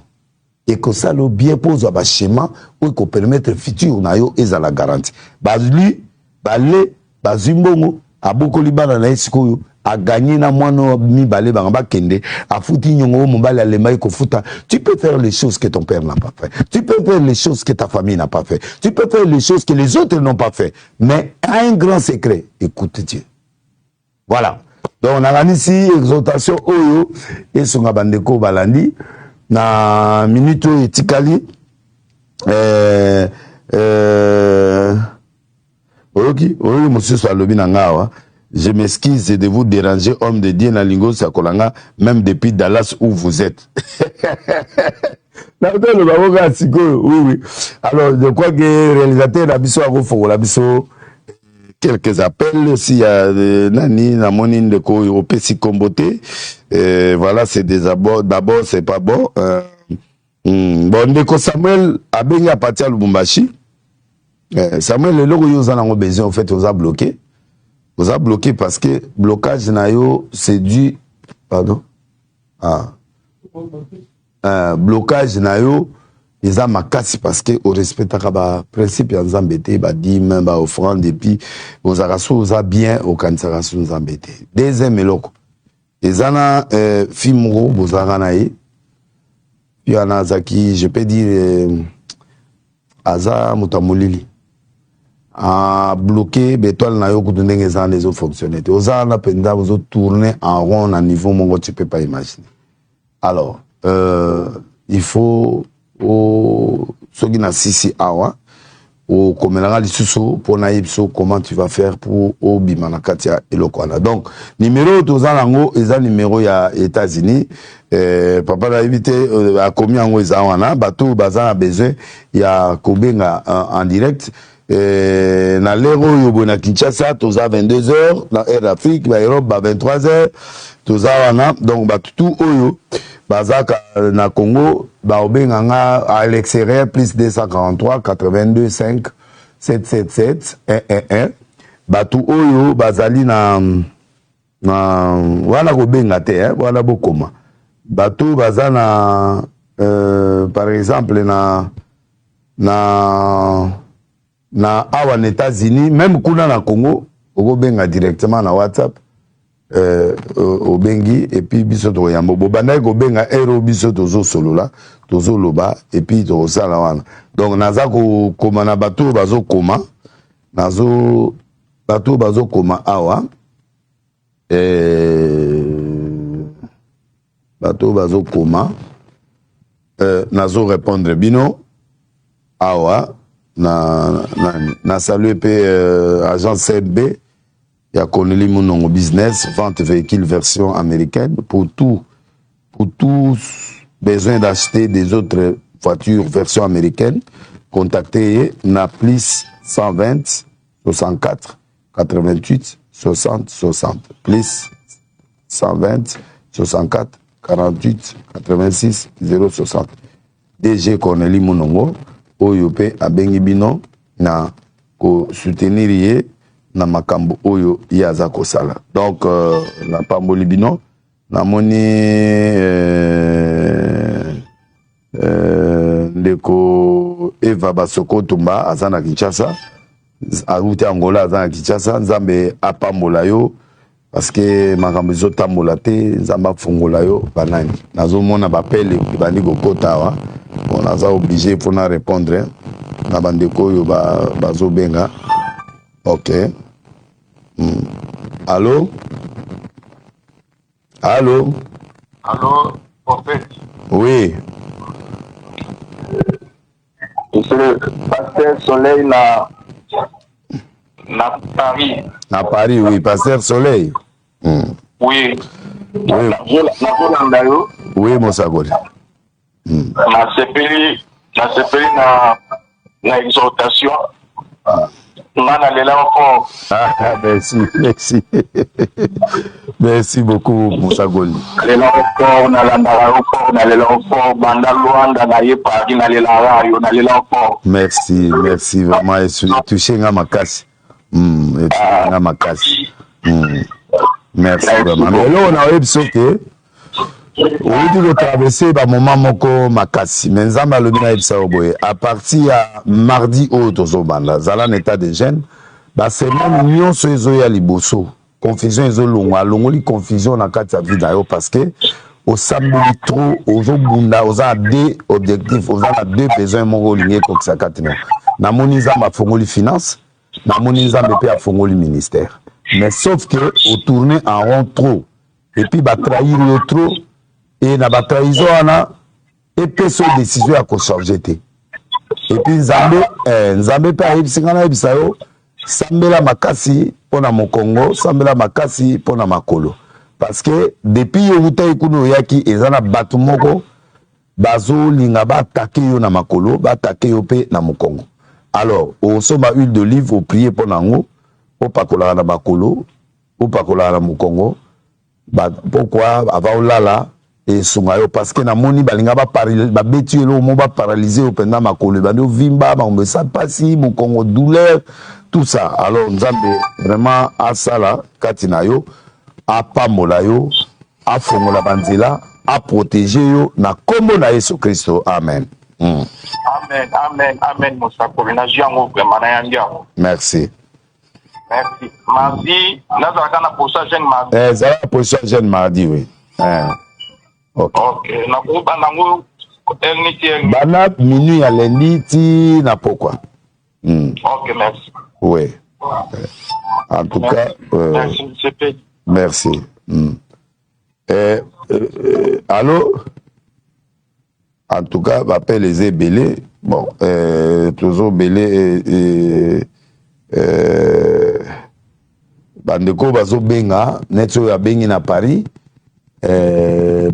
S1: Et que ça le bien pose à schéma ou qu'on permettre le futur nayo et à la garantie. Bazuli, balé, bazimbongo, a beaucoup libana na esikoyo, a gagné na moino mi balé banga kende, a fouti nyongo mbali alema ko futa. Tu peux faire les choses que ton père n'a pas fait. Tu peux faire les choses que ta famille n'a pas fait. Tu peux faire les choses que les autres n'ont pas fait. Mais un grand secret, écoute Dieu. Voilà. Donc on a ici exhortation oyo et son bandeko balandi na minute etikali oyoki monsieur Salobi na ngawa. Je m'excuse de vous déranger, homme de Dieu na lingo sakolanga, même depuis Dallas où vous êtes. Oui. Alors je crois que le réalisateur Nabiso Agofo Labiso quelques appels s'il y a nani na monine de ko opesi komboté voilà c'est des abords d'abord c'est pas bon bon ndeko Samuel abenga parti à Lubumbashi Samuel le logo yo zana ngo besoin en fait oza bloqué parce que blocage na yo c'est dû pardon blocage na yo ils ont makasi parce que au respect ba principe ya nzambete ba dîme ba offrande et puis aux araso aux bien au kansaraso nzambete deuxième eloko ezana fimro bozarana e puis anazaki je peux dire aza mutamulili a bloqué bétoile na yo kutundenge za les autres fonctionnaires ozana penda ozo tourner en rond à niveau mongo tu peux pas imaginer alors il faut soki na sisi awa o komelanga lisusu pona yebso comment tu vas faire pour obima na katia elokwana donc numéro tozana ngo eza numéro ya États-Unis papa na évité a komi ngo eza wana bato bazana besoin ya kobenga en direct na lero yobo na Kinshasa toza 22h na Air Afrique ba Europe ba 23h toza wana donc bato tout oyo bazaka na Congo ba obenganga à l'extérieur plus 243 82 5 777 111 batu oyo bazali na wana kobenga te wana bokoma batu bazana par exemple na na awa na États-Unis, même kuna na Congo, oko benga directement na WhatsApp, obengi, et puis biso to yambo. Bobanda ko benga ero biso tozo solo la, tozo loba, et puis to sala wana. Donc naza ko koma na bato bazo koma, nazo bato bazo koma awa, bato bazo koma, nazo répondre bino awa. Na salué agence CB, il y a Connelly Mounongo Business, vente véhicule version américaine pour tous besoin d'acheter des autres voitures version américaine. Contactez na plus 120 64 88 60 60 plus 120 64 48 86 060 DG Connelly Mounongo. Oyo pe abengi bino na ko soutenir ye na makambo oyo yaza ko sala. Donc na pamboli bino na moni ndeko Eva Basoko Tumba azana Kinshasa, aruti Angola azana Kinshasa, nzambe apambola yo parce que makambo ezotambola te, nzambe afungola yo banani. Nazomona bapele bandi kokota wa. On a obligé pour nous répondre. Na bandeko yo bazo benga. OK. Allô? Allô?
S2: Allô, prophète.
S1: Oui.
S2: C'est le pasteur Soleil na Paris.
S1: Na Paris, oui, pasteur Soleil.
S2: Oui.
S1: Oui, mon sagoli.
S2: Na sepeli na exhortation. Mana lela fort.
S1: Merci. Merci beaucoup, Moussa Goli.
S2: Lela fort na landa fort na lela fort banda Luanda na ye Paris na lela rayo na lela fort.
S1: Merci vraiment. Et touché nga makasi. Nga makasi. Merci vraiment. Mais là on a ebisoke. On dit que traverser ba moment moko makasi. Mais nzamba lobi na ebisa oboye. À partir à mardi au tozobanda. Zala n'état de gêne. Ba semaine nyonso ezo ya liboso. Confusion ezo longa. Longoli confusion na kati ya vida yo parce que au sambeli trop ozo bunda oza deux objectifs, oza na deux besoins moko lié ko kisakati no. Na moni nzamba fongoli finance, na moni nzamba pe afongoli ministère. Mais sauf que au tourner en rond trop et puis ba trahir yo trop et na ba trahison ana et puis so décision à ko changer té. Et puis nzambe pe ayebisingana yebisa yo sambela makasi pona mokongo, sambela makasi pona makolo. Parce que depuis yovuta ikuno yaki ezana batu moko bazo linga ba attaquer yo na makolo, ba attaquer yo pe na mokongo. Alors, au soma huile d'olive au prier pona ngo, au pakola na makolo, au pakola na mokongo. Pourquoi avant lala et sungayo parce que na moni balinga ba beti lo mo ba paralyser au penda makolo, ba no vimba ba on ça pasi mokongo douleur tout ça. Alors nzambe vraiment asala katina yo a pamola yo a fongola banzela a protéger yo na kombo na Yesu Kristo. Amen.
S2: Amen Mosako na jango vraiment na yangia.
S1: Merci.
S2: Mardi là ça kana pour ça jeune mardi.
S1: Ça pour ça jeune mardi oui.
S2: OK. Na ko banango
S1: bana minuit à lundi ti na pourquoi.
S2: OK, merci.
S1: Oui. En tout cas merci. Allô? En tout cas, appelle les ébélés. Bon, toujours belé bandeko bazo benga, neto ya bengi na Paris.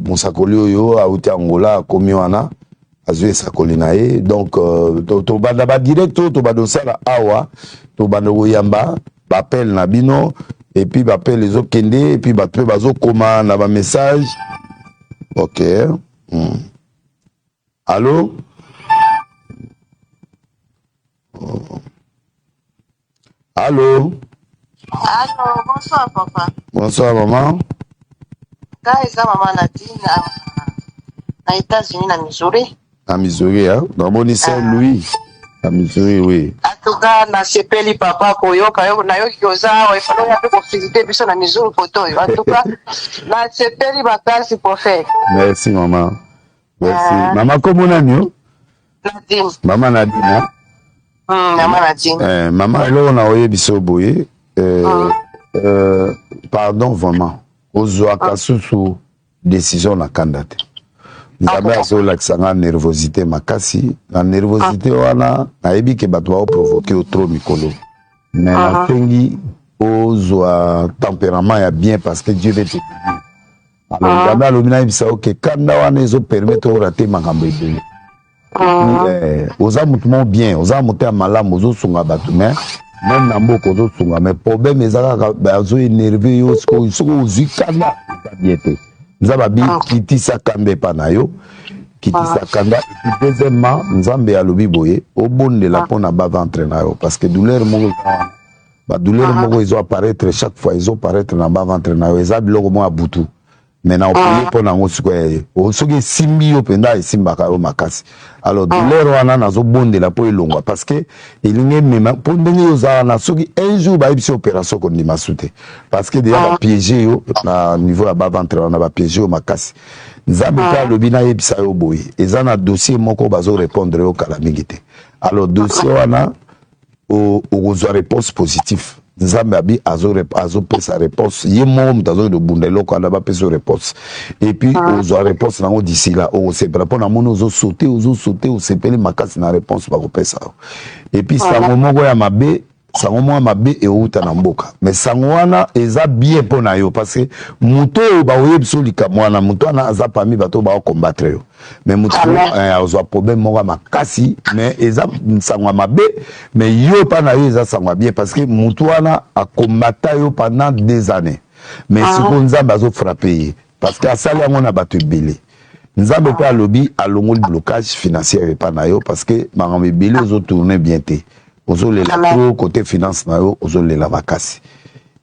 S1: Monsakoli oyo auti Angola komi wana azwe sakoli na ye. Donc to banda ba directo to badosala awa to banda yamba bapel na bino et puis bapel les autres kende et puis bato bazo koma na ba message. OK. Allô? Allô?
S3: Allô, bonsoir papa.
S1: Bonsoir maman.
S3: Eza maman Nadine na États-Unis na Missouri.
S1: Na Missouri, hein? Dans mon Saint Louis. À Missouri, oui.
S3: En tout cas, na sepeli papa koyoka yo na yo kioza wa ifalo ya ko visiter biso na Missouri photo yo. En tout cas, na sepeli bakasi prophète.
S1: Merci maman. Merci. Maman comment nani?
S3: Nadine.
S1: Maman Nadine. Hein?
S3: Maman Nadine.
S1: Maman alors on a oye biso boye. Pardon vraiment. Ozwa kasusu décision na kandate. Nzambe azolakisa nga nervosité makasi. La nervosité wana nayebi ke bato bao provoquer trop mikolo. Mais natengi ozwa tempérament ya bien parce que Dieu veut te bénir. Alors Nzambe alobi na yebisa oke kanda wana ezo permettre orate makambo ebele. Oza mutu mo bien, oza mutu ya malamu ozosunga bato mais même na mboka ozosunga mais problème eza kaka bazo énervé yo soko ozwi kanda eza bien te. Nzamba bi kitisa kanda epa na yo kitisa kanda et deuxièmement Nzambe alobi boye obondela mpona baventre na yo parce que douleur moko ba douleur moko ezo apparaître chaque fois ezo apparaître na baventre na yo eza biloko mo ya butu maintenant opeye mpona yango sikoyo soki esimbi yo mpenza esimbaka yo makasi alors douleur wana nazobondela mpo elongwa parce que elingi emema mpo ndenge yo oza wana soki un jour bayebisi opération kondima su te parce que déjà bapiége yo na niveau ya baventre wana bapiége yo makasi Nzambe mpe alobi nayebisa yo boye eza na dossier moko bazorépondre yo kala mingi te alors dossier wana okozwa réponse positive Nzambe abi azopesa réponse ye moko mutu azokende obunda eloko wana bapesa réponse et puis ozwa réponse nango d'ici là okosepela mpo na moni ozosaute osepeli makasi na réponse bakopesa yo et puis sango moko ya mabe sango moko ya mabe euta na mboka mais sango wana eza bien mpo na yo parce que mutu oyo baoyebisa likambo wana mutu wana aza parmi bato baocombattre yo mais mutu azwa problème moko ya makasi mais eza sango ya mabe mais yo mpa na yo eza sango ya bien parce que mutu wana akombata yo pendant des années mais sikoyo Nzambe azofrappe ye parce que asali yango na bato ebele Nzambe mpe alobi alongoli blocage financier epa na yo parce que makambo ebele ozotourne bien te ozolela trop côté finance na yo ozolela makasi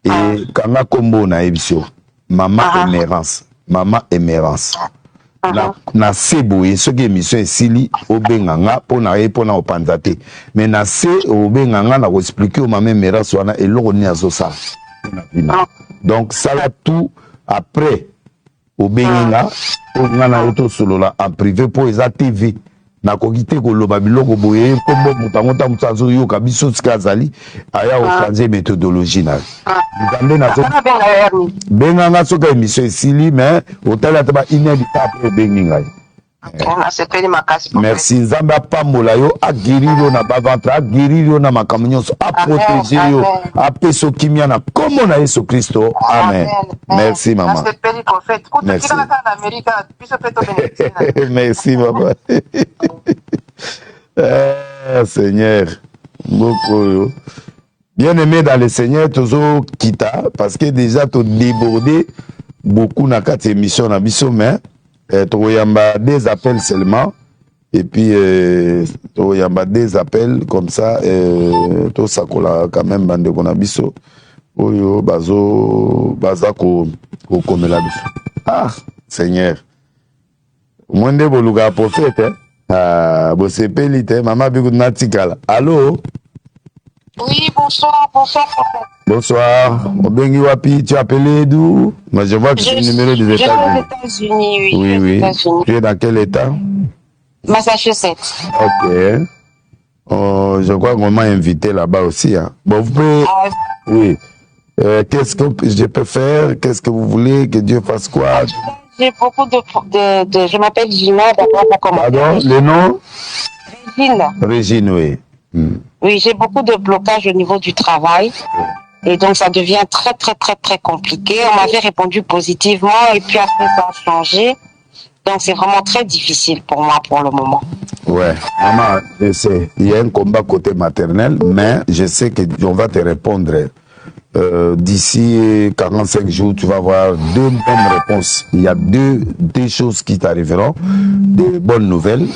S1: et kanga kombo na yebisio mama émérance na se boye soki émission esili obenga nga mpona ye mpona opanza te mais na se obenga nga na koexplike o mama émérance wana eloko nini azosala donc sala tout après obengi nga po nga na yo tosolola en privé mpo eza tv nakoki te koloba biloko boye kombo moto yango ta moto azoyoka biso sika azali aya ochange méthodologie na nzambe benga nga soki émission esili mais otali ata ba une heure du temps après obengi ngai merci Nzambe apambola yo aguérir yo na baventre aguérir yo na makambo nyonso aprotéger yo apesa kimia na kombo na Yesu Kristo amen merci maman merci merci maman Seigneur beaucoup bien aimé dans le Seigneur tozo kita parce que déjà to débordé beaucoup na quatre émissions na biso mais toyamba des appels seulement et puis toyamba des appels comme ça to sakola quand même bande kona biso oyo baza ko komela biso Seigneur mwende boluga prophète bosepeli te mama biku natikala allô.
S3: Oui, bonsoir, prophète.
S1: Bonsoir. Obengi wapi, tu as appelé d'où? Moi, je vois que c'est le numéro des États-Unis.
S3: Je suis aux États-Unis, oui.
S1: Oui.
S3: États-Unis.
S1: Tu es dans quel état?
S3: Massachusetts.
S1: Ok. Je crois qu'on m'a invité là-bas aussi. Hein. Bon, vous pouvez... Oui. Qu'est-ce que je peux faire? Qu'est-ce que vous voulez? Que Dieu fasse quoi?
S3: J'ai beaucoup de... Je m'appelle Gina, d'abord pour commencer.
S1: Pardon, le nom?
S3: Régine.
S1: Régine, oui.
S3: Oui, j'ai beaucoup de blocages au niveau du travail. Et donc, ça devient très, très, très, très compliqué. On m'avait répondu positivement et puis après, ça a changé. Donc, c'est vraiment très difficile pour moi pour le moment. Ouais,
S1: maman, je sais, il y a un combat côté maternel, mais je sais qu'on va te répondre. D'ici 45 jours, tu vas avoir deux bonnes réponses. Il y a deux choses qui t'arriveront, des bonnes nouvelles.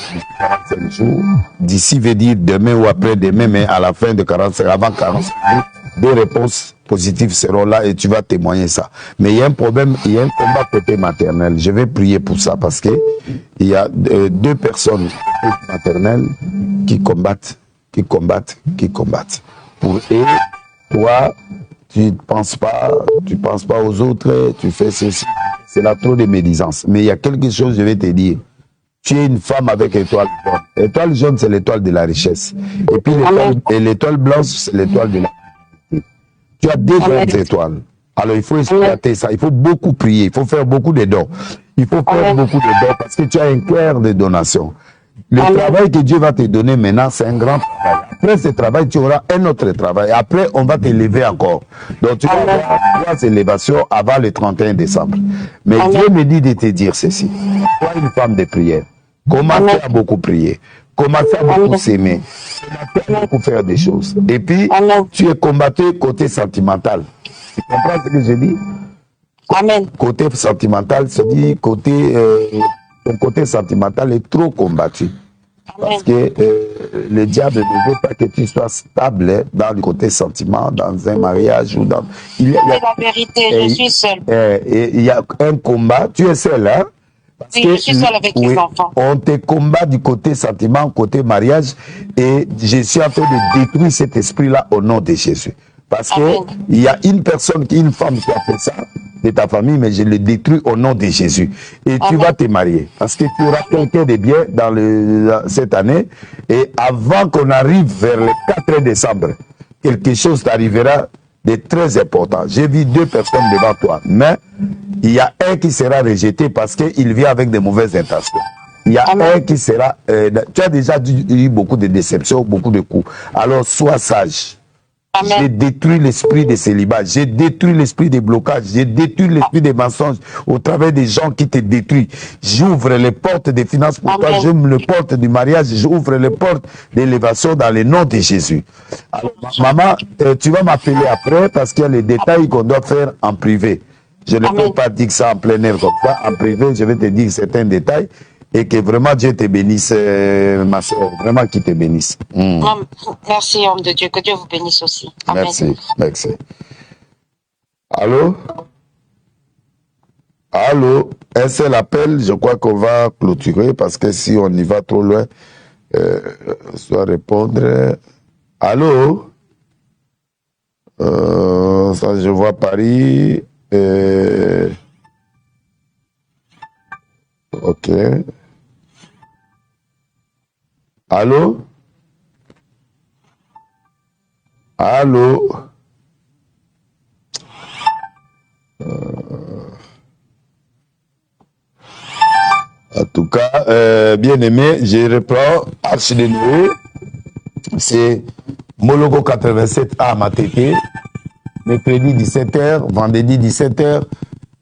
S1: 45 jours. D'ici veut dire demain ou après-demain, mais à la fin de 45, avant 45 jours, deux réponses positives seront là et tu vas témoigner ça. Mais il y a un problème, il y a un combat côté maternel. Je vais prier pour ça parce que il y a deux personnes maternelles qui combattent qui combattent. Pour eux, toi, tu ne penses pas aux autres, tu fais ceci. C'est là trop de médisance. Mais il y a quelque chose, je vais te dire. Tu es une femme avec étoile jaune. Étoile jaune, c'est l'étoile de la richesse. Et puis l'étoile blanche, c'est l'étoile de la vérité. Tu as deux grandes étoiles. Alors il faut exploiter ça. Il faut beaucoup prier. Il faut faire beaucoup de dons. Il faut faire beaucoup de dons parce que tu as un cœur de donation. Le travail que Dieu va te donner maintenant, c'est un grand travail. Après ce travail, tu auras un autre travail. Après, on va t'élever encore. Donc, tu vas avoir 3 élévations avant le 31 décembre. Mais Dieu me dit de te dire ceci. Sois une femme de prière. Commence à beaucoup prier. Commence à beaucoup s'aimer. Commence à beaucoup faire des choses. Et puis, tu es combattu côté sentimental. Tu comprends ce que je dis?
S3: Amen.
S1: Côté sentimental, se dit ton côté sentimental est trop combattu. Parce que le diable ne veut pas que tu sois stable dans le côté sentiment, dans un mariage ou dans...
S3: C'est la vérité, je suis seule.
S1: Et il y a un combat, tu es seule, hein? Parce
S3: oui, je suis seule avec les enfants.
S1: On te combat du côté sentiment, côté mariage, et je suis en train de détruire cet esprit-là au nom de Jésus. Parce que il y a une femme qui a fait ça de ta famille, mais je le détruis au nom de Jésus. Et tu vas te marier. Parce que tu auras quelqu'un de bien cette année. Et avant qu'on arrive vers le 4 décembre, quelque chose t'arrivera de très important. J'ai vu 2 personnes devant toi. Mais il y a un qui sera rejeté parce qu'il vient avec de mauvaises intentions. Il y a un qui sera... tu as déjà eu beaucoup de déceptions, beaucoup de coups. Alors, sois sage. J'ai détruit l'esprit de célibat, j'ai détruit l'esprit des blocages, j'ai détruit l'esprit des mensonges au travers des gens qui te détruisent. J'ouvre les portes des finances pour toi, j'ouvre les portes du mariage, j'ouvre les portes d'élévation dans le nom de Jésus. Alors, maman, tu vas m'appeler après parce qu'il y a les détails qu'on doit faire en privé. Je ne peux pas dire ça en plein air comme ça. En privé, je vais te dire certains détails. Et que vraiment Dieu te bénisse, ma soeur, vraiment qu'il te bénisse.
S3: Merci, homme de Dieu, que Dieu vous bénisse aussi. Amen.
S1: Merci. Allô? Un seul appel, je crois qu'on va clôturer parce que si on y va trop loin, soit répondre. Allô? Ça, je vois Paris. Ok. Allô? En tout cas, bien aimé, je reprends Arche de Noé. C'est Mologo 87 à Matete. Mercredi 17h, vendredi 17h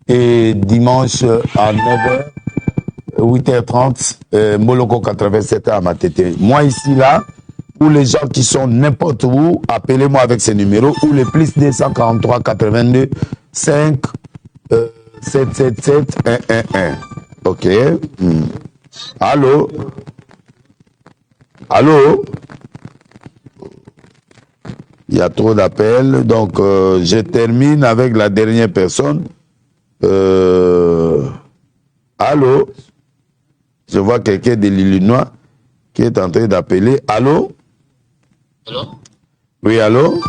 S1: et dimanche à 9h. 8h30, Moloko 87 à Matete. Moi ici, là, ou les gens qui sont n'importe où, appelez-moi avec ces numéros, ou les plus 243 82 5 777 111. Ok. Allô? Il y a trop d'appels, donc je termine avec la dernière personne. Allô? Je vois quelqu'un de l'Illinois qui est en train d'appeler. Allô? Oui, allô?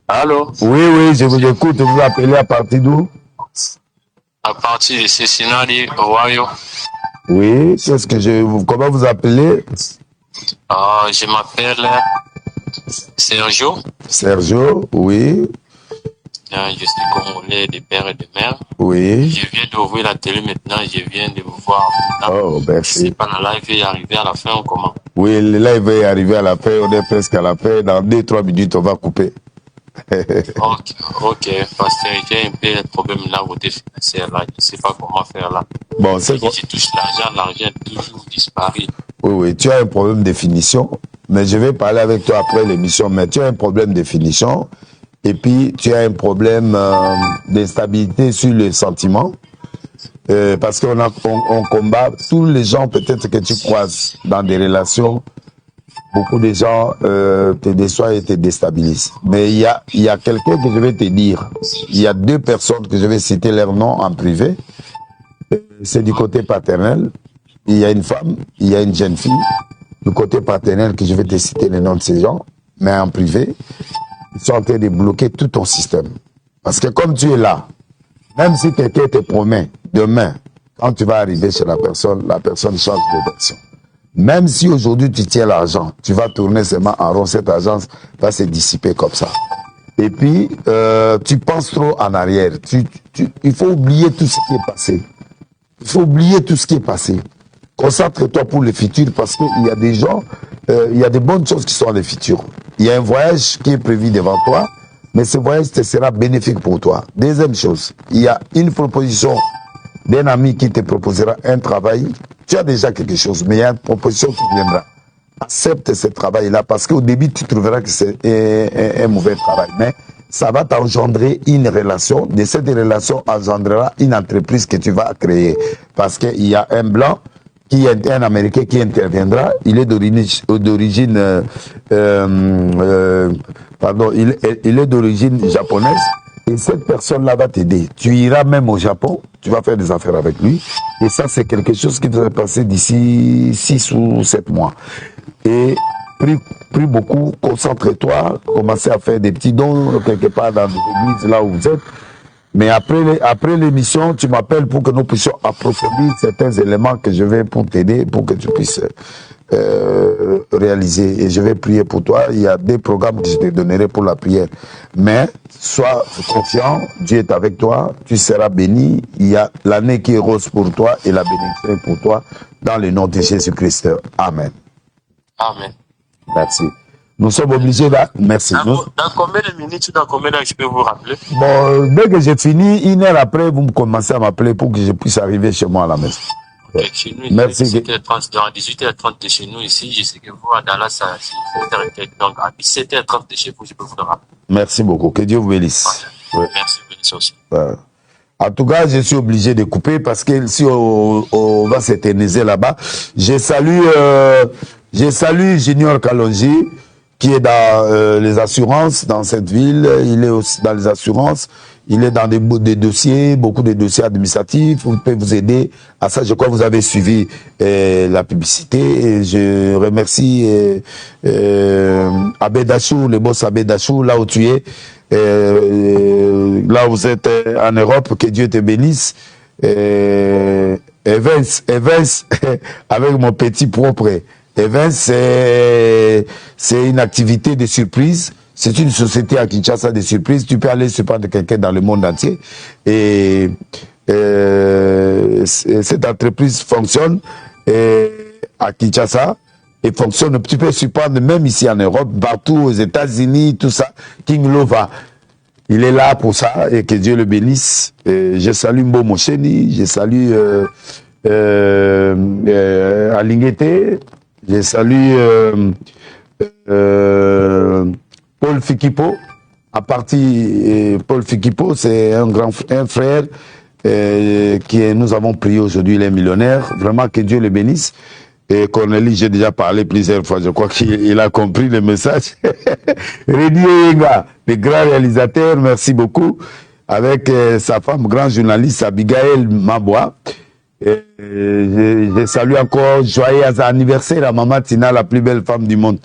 S4: Allô?
S1: Oui, je vous écoute. Vous appelez à partir d'où?
S4: À partir de Cincinnati, Ohio.
S1: Oui, comment vous appelez?
S4: Je m'appelle Sergio.
S1: Sergio, oui.
S4: Je suis congolais de père et de mère.
S1: Oui.
S4: Je viens d'ouvrir la télé maintenant, je viens de vous voir.
S1: Oh, merci.
S4: C'est pas la live est arrivé à la fin ou comment?
S1: Oui, le live est arrivé à la fin, on est presque à la fin. Dans 2-3 minutes, on va couper.
S4: Ok, parce que j'ai un peu de problème là au financier là, je ne sais pas comment faire là.
S1: Bon, c'est quoi?
S4: Si tu touches l'argent a toujours disparu.
S1: Oui, tu as un problème de finition, mais je vais parler avec toi après l'émission, mais tu as un problème de finition. Et puis, tu as un problème d'instabilité sur les sentiments. Parce qu'on combat tous les gens peut-être que tu croises dans des relations. Beaucoup de gens te déçoivent et te déstabilisent. Mais il y a quelqu'un que je vais te dire. Il y a 2 personnes que je vais citer leur nom en privé. C'est du côté paternel. Il y a une femme, il y a une jeune fille. du côté partenaire, que je vais te citer les noms de ces gens, mais en privé, ils sont en train de bloquer tout ton système. Parce que comme tu es là, même si quelqu'un te promet demain, quand tu vas arriver chez la personne change de version. Même si aujourd'hui tu tiens l'argent, tu vas tourner seulement en rond, cette agence va se dissiper comme ça. Et puis, tu penses trop en arrière. Il faut oublier tout ce qui est passé. Il faut oublier tout ce qui est passé. Concentre-toi pour le futur parce qu'il y a des gens, il y a des bonnes choses qui sont dans le futur. Il y a un voyage qui est prévu devant toi, mais ce voyage te sera bénéfique pour toi. Deuxième chose, il y a une proposition d'un ami qui te proposera un travail. Tu as déjà quelque chose, mais il y a une proposition qui viendra. Accepte ce travail-là parce qu'au début, tu trouveras que c'est un mauvais travail. Mais ça va t'engendrer une relation. De cette relation engendrera une entreprise que tu vas créer. Parce qu'il y a un blanc, un Américain qui interviendra. Il est d'origine, il est d'origine japonaise. Et cette personne-là va t'aider. Tu iras même au Japon, tu vas faire des affaires avec lui. Et ça, c'est quelque chose qui devrait passer d'ici 6 ou 7 mois. Et prie beaucoup, concentre-toi, commencez à faire des petits dons quelque part dans l'église là où vous êtes. Mais après l'émission, tu m'appelles pour que nous puissions approfondir certains éléments que je vais pour t'aider, pour que tu puisses réaliser. Et je vais prier pour toi. Il y a des programmes que je te donnerai pour la prière. Mais sois confiant, Dieu est avec toi, tu seras béni. Il y a l'année qui est rose pour toi et la bénédiction est pour toi dans le nom de Jésus-Christ. Amen.
S4: Amen.
S1: Merci. Nous sommes obligés là. Merci.
S4: Dans combien de minutes, dans combien d'heures je peux vous rappeler?
S1: Bon, dès que j'ai fini, 1 heure après, vous me commencez à m'appeler pour que je puisse arriver chez moi à la maison.
S4: Okay, chez nous,
S1: merci.
S4: 17h30, dans 18h30 de chez nous ici, je sais que vous à Dallas, c'est 17h30. Donc à 17h30 de chez vous, je peux vous le rappeler.
S1: Merci beaucoup. Que Dieu vous bénisse.
S4: Okay. Ouais. Merci, bénisse aussi.
S1: En tout cas, je suis obligé de couper parce que si on va s'éterniser là-bas, je salue Junior Kalonji, qui est dans les assurances dans cette ville. Il est aussi dans les assurances. Il est dans des dossiers, beaucoup de dossiers administratifs. Il peut vous aider à ça. Je crois que vous avez suivi la publicité. Et je remercie Abedachou, le boss Abedachou, là où tu es. Là où vous êtes en Europe, que Dieu te bénisse. Evans, avec mon petit propre. Evans, c'est une activité de surprise. C'est une société à Kinshasa de surprise. Tu peux aller surprendre quelqu'un dans le monde entier. Et cette entreprise fonctionne à Kinshasa et fonctionne. Tu peux surprendre même ici en Europe, partout aux États-Unis, tout ça. King Lova, il est là pour ça et que Dieu le bénisse. Et je salue Mbo Mosheni, je salue Alingete, je salue Paul Fikipo. À partir Paul Fikipo, c'est un frère qui nous avons prié aujourd'hui, il est millionnaire. Vraiment que Dieu le bénisse. Et Cornélie, j'ai déjà parlé plusieurs fois, je crois qu'il a compris le message. Rédi Oyenga, le grand réalisateur, merci beaucoup. Avec sa femme, grand journaliste, Abigail Mabois. Je salue encore, joyeux anniversaire à Maman Tina, la plus belle femme du monde.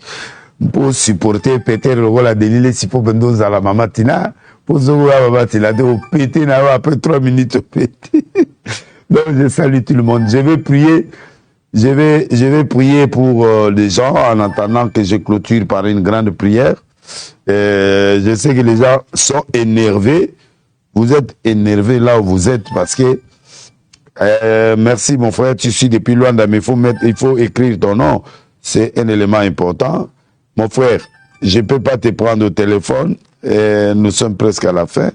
S1: Pour supporter Peter le rôle à Délile, si pour Bendoz à la Maman Tina, pour Zogo à Maman Tina, de péter, après 3 minutes, péter. Donc je salue tout le monde. Je vais prier. Je vais prier pour les gens en attendant que je clôture par une grande prière. Je sais que les gens sont énervés. Vous êtes énervés là où vous êtes parce que merci mon frère, tu suis depuis loin, mais il faut écrire ton nom. C'est un élément important. Mon frère, je peux pas te prendre au téléphone. Nous sommes presque à la fin.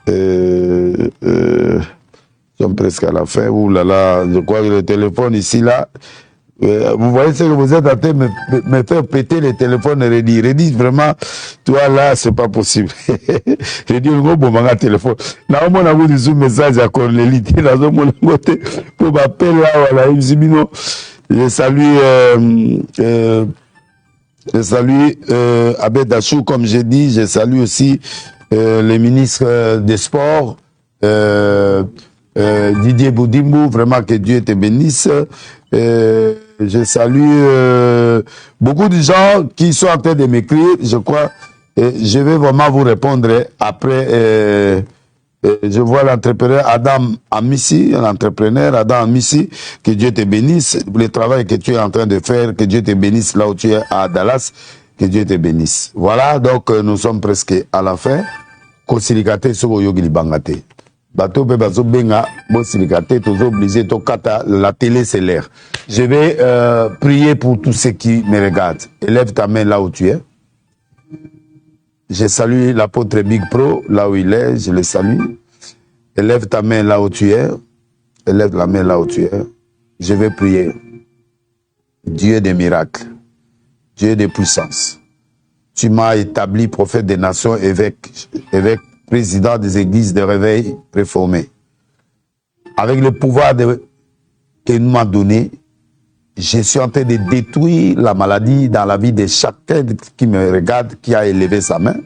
S1: Nous sommes presque à la fin. Ouh là là, je crois que le téléphone ici là. Vous voyez ce que vous êtes en train de me faire péter le téléphone et redire vraiment, toi là, c'est pas possible. Je dis, bon, mon téléphone. Là, on a vu un message à Cornélie, là, on a côté, pour m'appeler là, voilà, il me dit, non, je salue Abed Achou, comme j'ai dit, je salue aussi les ministres des Sports, Didier Boudimbo, vraiment que Dieu te bénisse. Je salue beaucoup de gens qui sont en train de m'écrire, je crois. Je vais vraiment vous répondre après. Je vois l'entrepreneur Adam Amissi, l'entrepreneur Adam Amissi, que Dieu te bénisse. Le travail que tu es en train de faire, que Dieu te bénisse là où tu es à Dallas, que Dieu te bénisse. Voilà, donc nous sommes presque à la fin. Kosilikate soko yogi libangate. Bato pe bazo benga, bo silikate, tozo obligé, to kata, la télé c'est l'air. Je vais prier pour tous ceux qui me regardent. Élève ta main là où tu es. Je salue l'apôtre Big Pro, là où il est, je le salue. Élève ta main là où tu es. Élève la main là où tu es. Je vais prier. Dieu des miracles, Dieu des puissances. Tu m'as établi prophète des nations, évêque, président des églises de réveil réformées. Avec le pouvoir que nous m'a donné, je suis en train de détruire la maladie dans la vie de chacun qui me regarde, qui a élevé sa main.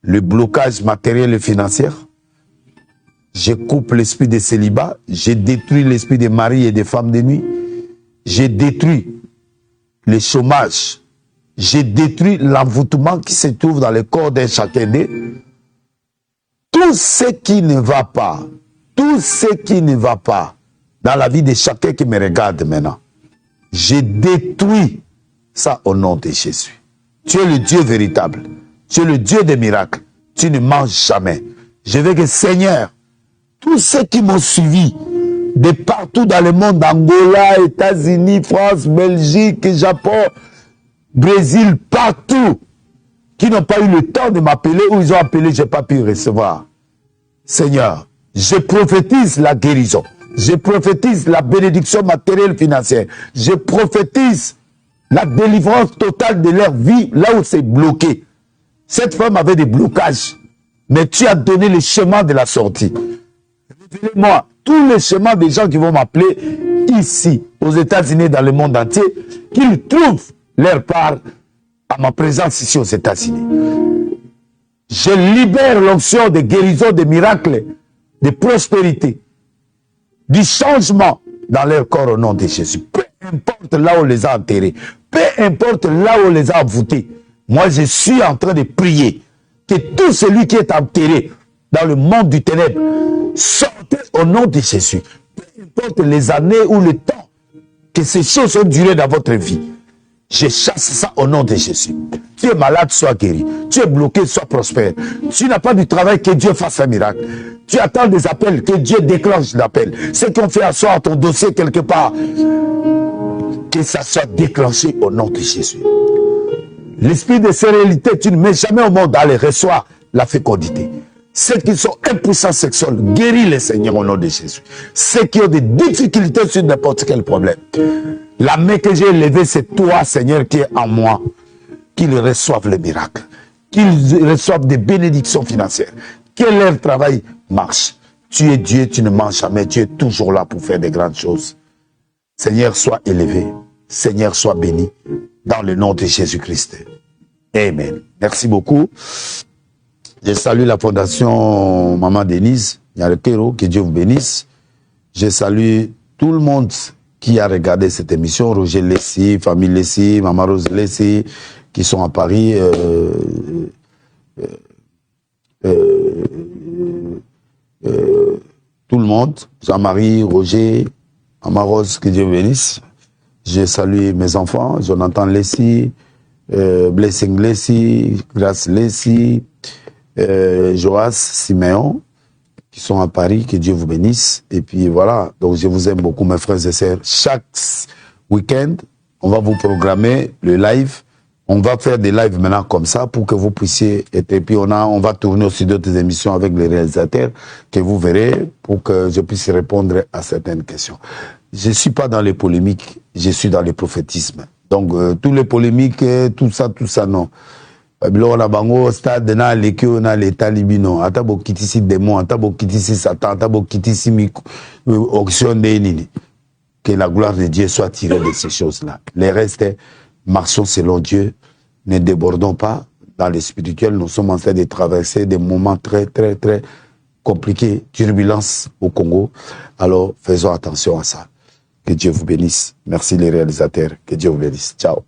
S1: Le blocage matériel et financier. Je coupe l'esprit de célibat. Je détruis l'esprit des maris et des femmes de nuit. Je détruis le chômage. Je détruis l'envoûtement qui se trouve dans le corps d'un chacun d'eux. Tout ce qui ne va pas, tout ce qui ne va pas dans la vie de chacun qui me regarde maintenant, je détruis ça au nom de Jésus. Tu es le Dieu véritable. Tu es le Dieu des miracles. Tu ne manges jamais. Je veux que Seigneur, tous ceux qui m'ont suivi de partout dans le monde, Angola, États-Unis, France, Belgique, Japon, Brésil, partout, qui n'ont pas eu le temps de m'appeler ou ils ont appelé, je n'ai pas pu recevoir. Seigneur, je prophétise la guérison. Je prophétise la bénédiction matérielle financière. Je prophétise la délivrance totale de leur vie là où c'est bloqué. Cette femme avait des blocages, mais tu as donné le chemin de la sortie. Révélez-moi tous les chemins des gens qui vont m'appeler ici, aux États-Unis, dans le monde entier, qu'ils trouvent leur part à ma présence ici aux États-Unis. Je libère l'onction de guérison, de miracles, de prospérité, du changement dans leur corps au nom de Jésus. Peu importe là où on les a enterrés, peu importe là où on les a envoûtés, moi je suis en train de prier que tout celui qui est enterré dans le monde du ténèbre sorte au nom de Jésus. Peu importe les années ou le temps que ces choses ont duré dans votre vie, je chasse ça au nom de Jésus. Tu es malade, sois guéri. Tu es bloqué, sois prospère. Tu n'as pas du travail, que Dieu fasse un miracle. Tu attends des appels, que Dieu déclenche l'appel. Ceux qui ont fait asseoir ton dossier quelque part, que ça soit déclenché au nom de Jésus. L'esprit de sérénité, tu ne mets jamais au monde, allez, reçois la fécondité. Ceux qui sont impuissants sexuels, guéris les Seigneurs au nom de Jésus. Ceux qui ont des difficultés sur n'importe quel problème. La main que j'ai élevée, c'est toi, Seigneur, qui est en moi. Qu'ils reçoivent le miracle. Qu'ils reçoivent des bénédictions financières. Que leur travail marche. Tu es Dieu, tu ne manges jamais. Tu es toujours là pour faire des grandes choses. Seigneur, sois élevé. Seigneur, sois béni. Dans le nom de Jésus-Christ. Amen. Merci beaucoup. Je salue la fondation Maman Denise Nyarkero, que Dieu vous bénisse. Je salue tout le monde qui a regardé cette émission, Roger Lessi, famille Lessi, Maman Rose Lessi, qui sont à Paris, tout le monde, Jean-Marie, Roger, Maman Rose, que Dieu vous bénisse. Je salue mes enfants, Jonathan Lessi, Blessing Lessi, Grace Lessi, Joas Siméon, qui sont à Paris, que Dieu vous bénisse. Et puis voilà, donc je vous aime beaucoup mes frères et sœurs. Chaque week-end, on va vous programmer le live. On va faire des lives maintenant comme ça pour que vous puissiez être. Et puis on va tourner aussi d'autres émissions avec les réalisateurs que vous verrez pour que je puisse répondre à certaines questions. Je ne suis pas dans les polémiques, je suis dans le prophétisme. Donc tous les polémiques, tout ça, non. On a bango stade na lekio na l'état libino atabo kitisi démon atabo kitisi satan atabo kitisi auction de nini. Que la gloire de Dieu soit tirée de ces choses-là. Les restes, marchons selon Dieu, ne débordons pas dans le spirituel. Nous sommes en train de traverser des moments très très très compliqués, turbulence au Congo. Alors faisons attention à ça. Que Dieu vous bénisse. Merci les réalisateurs. Que Dieu vous bénisse. Ciao.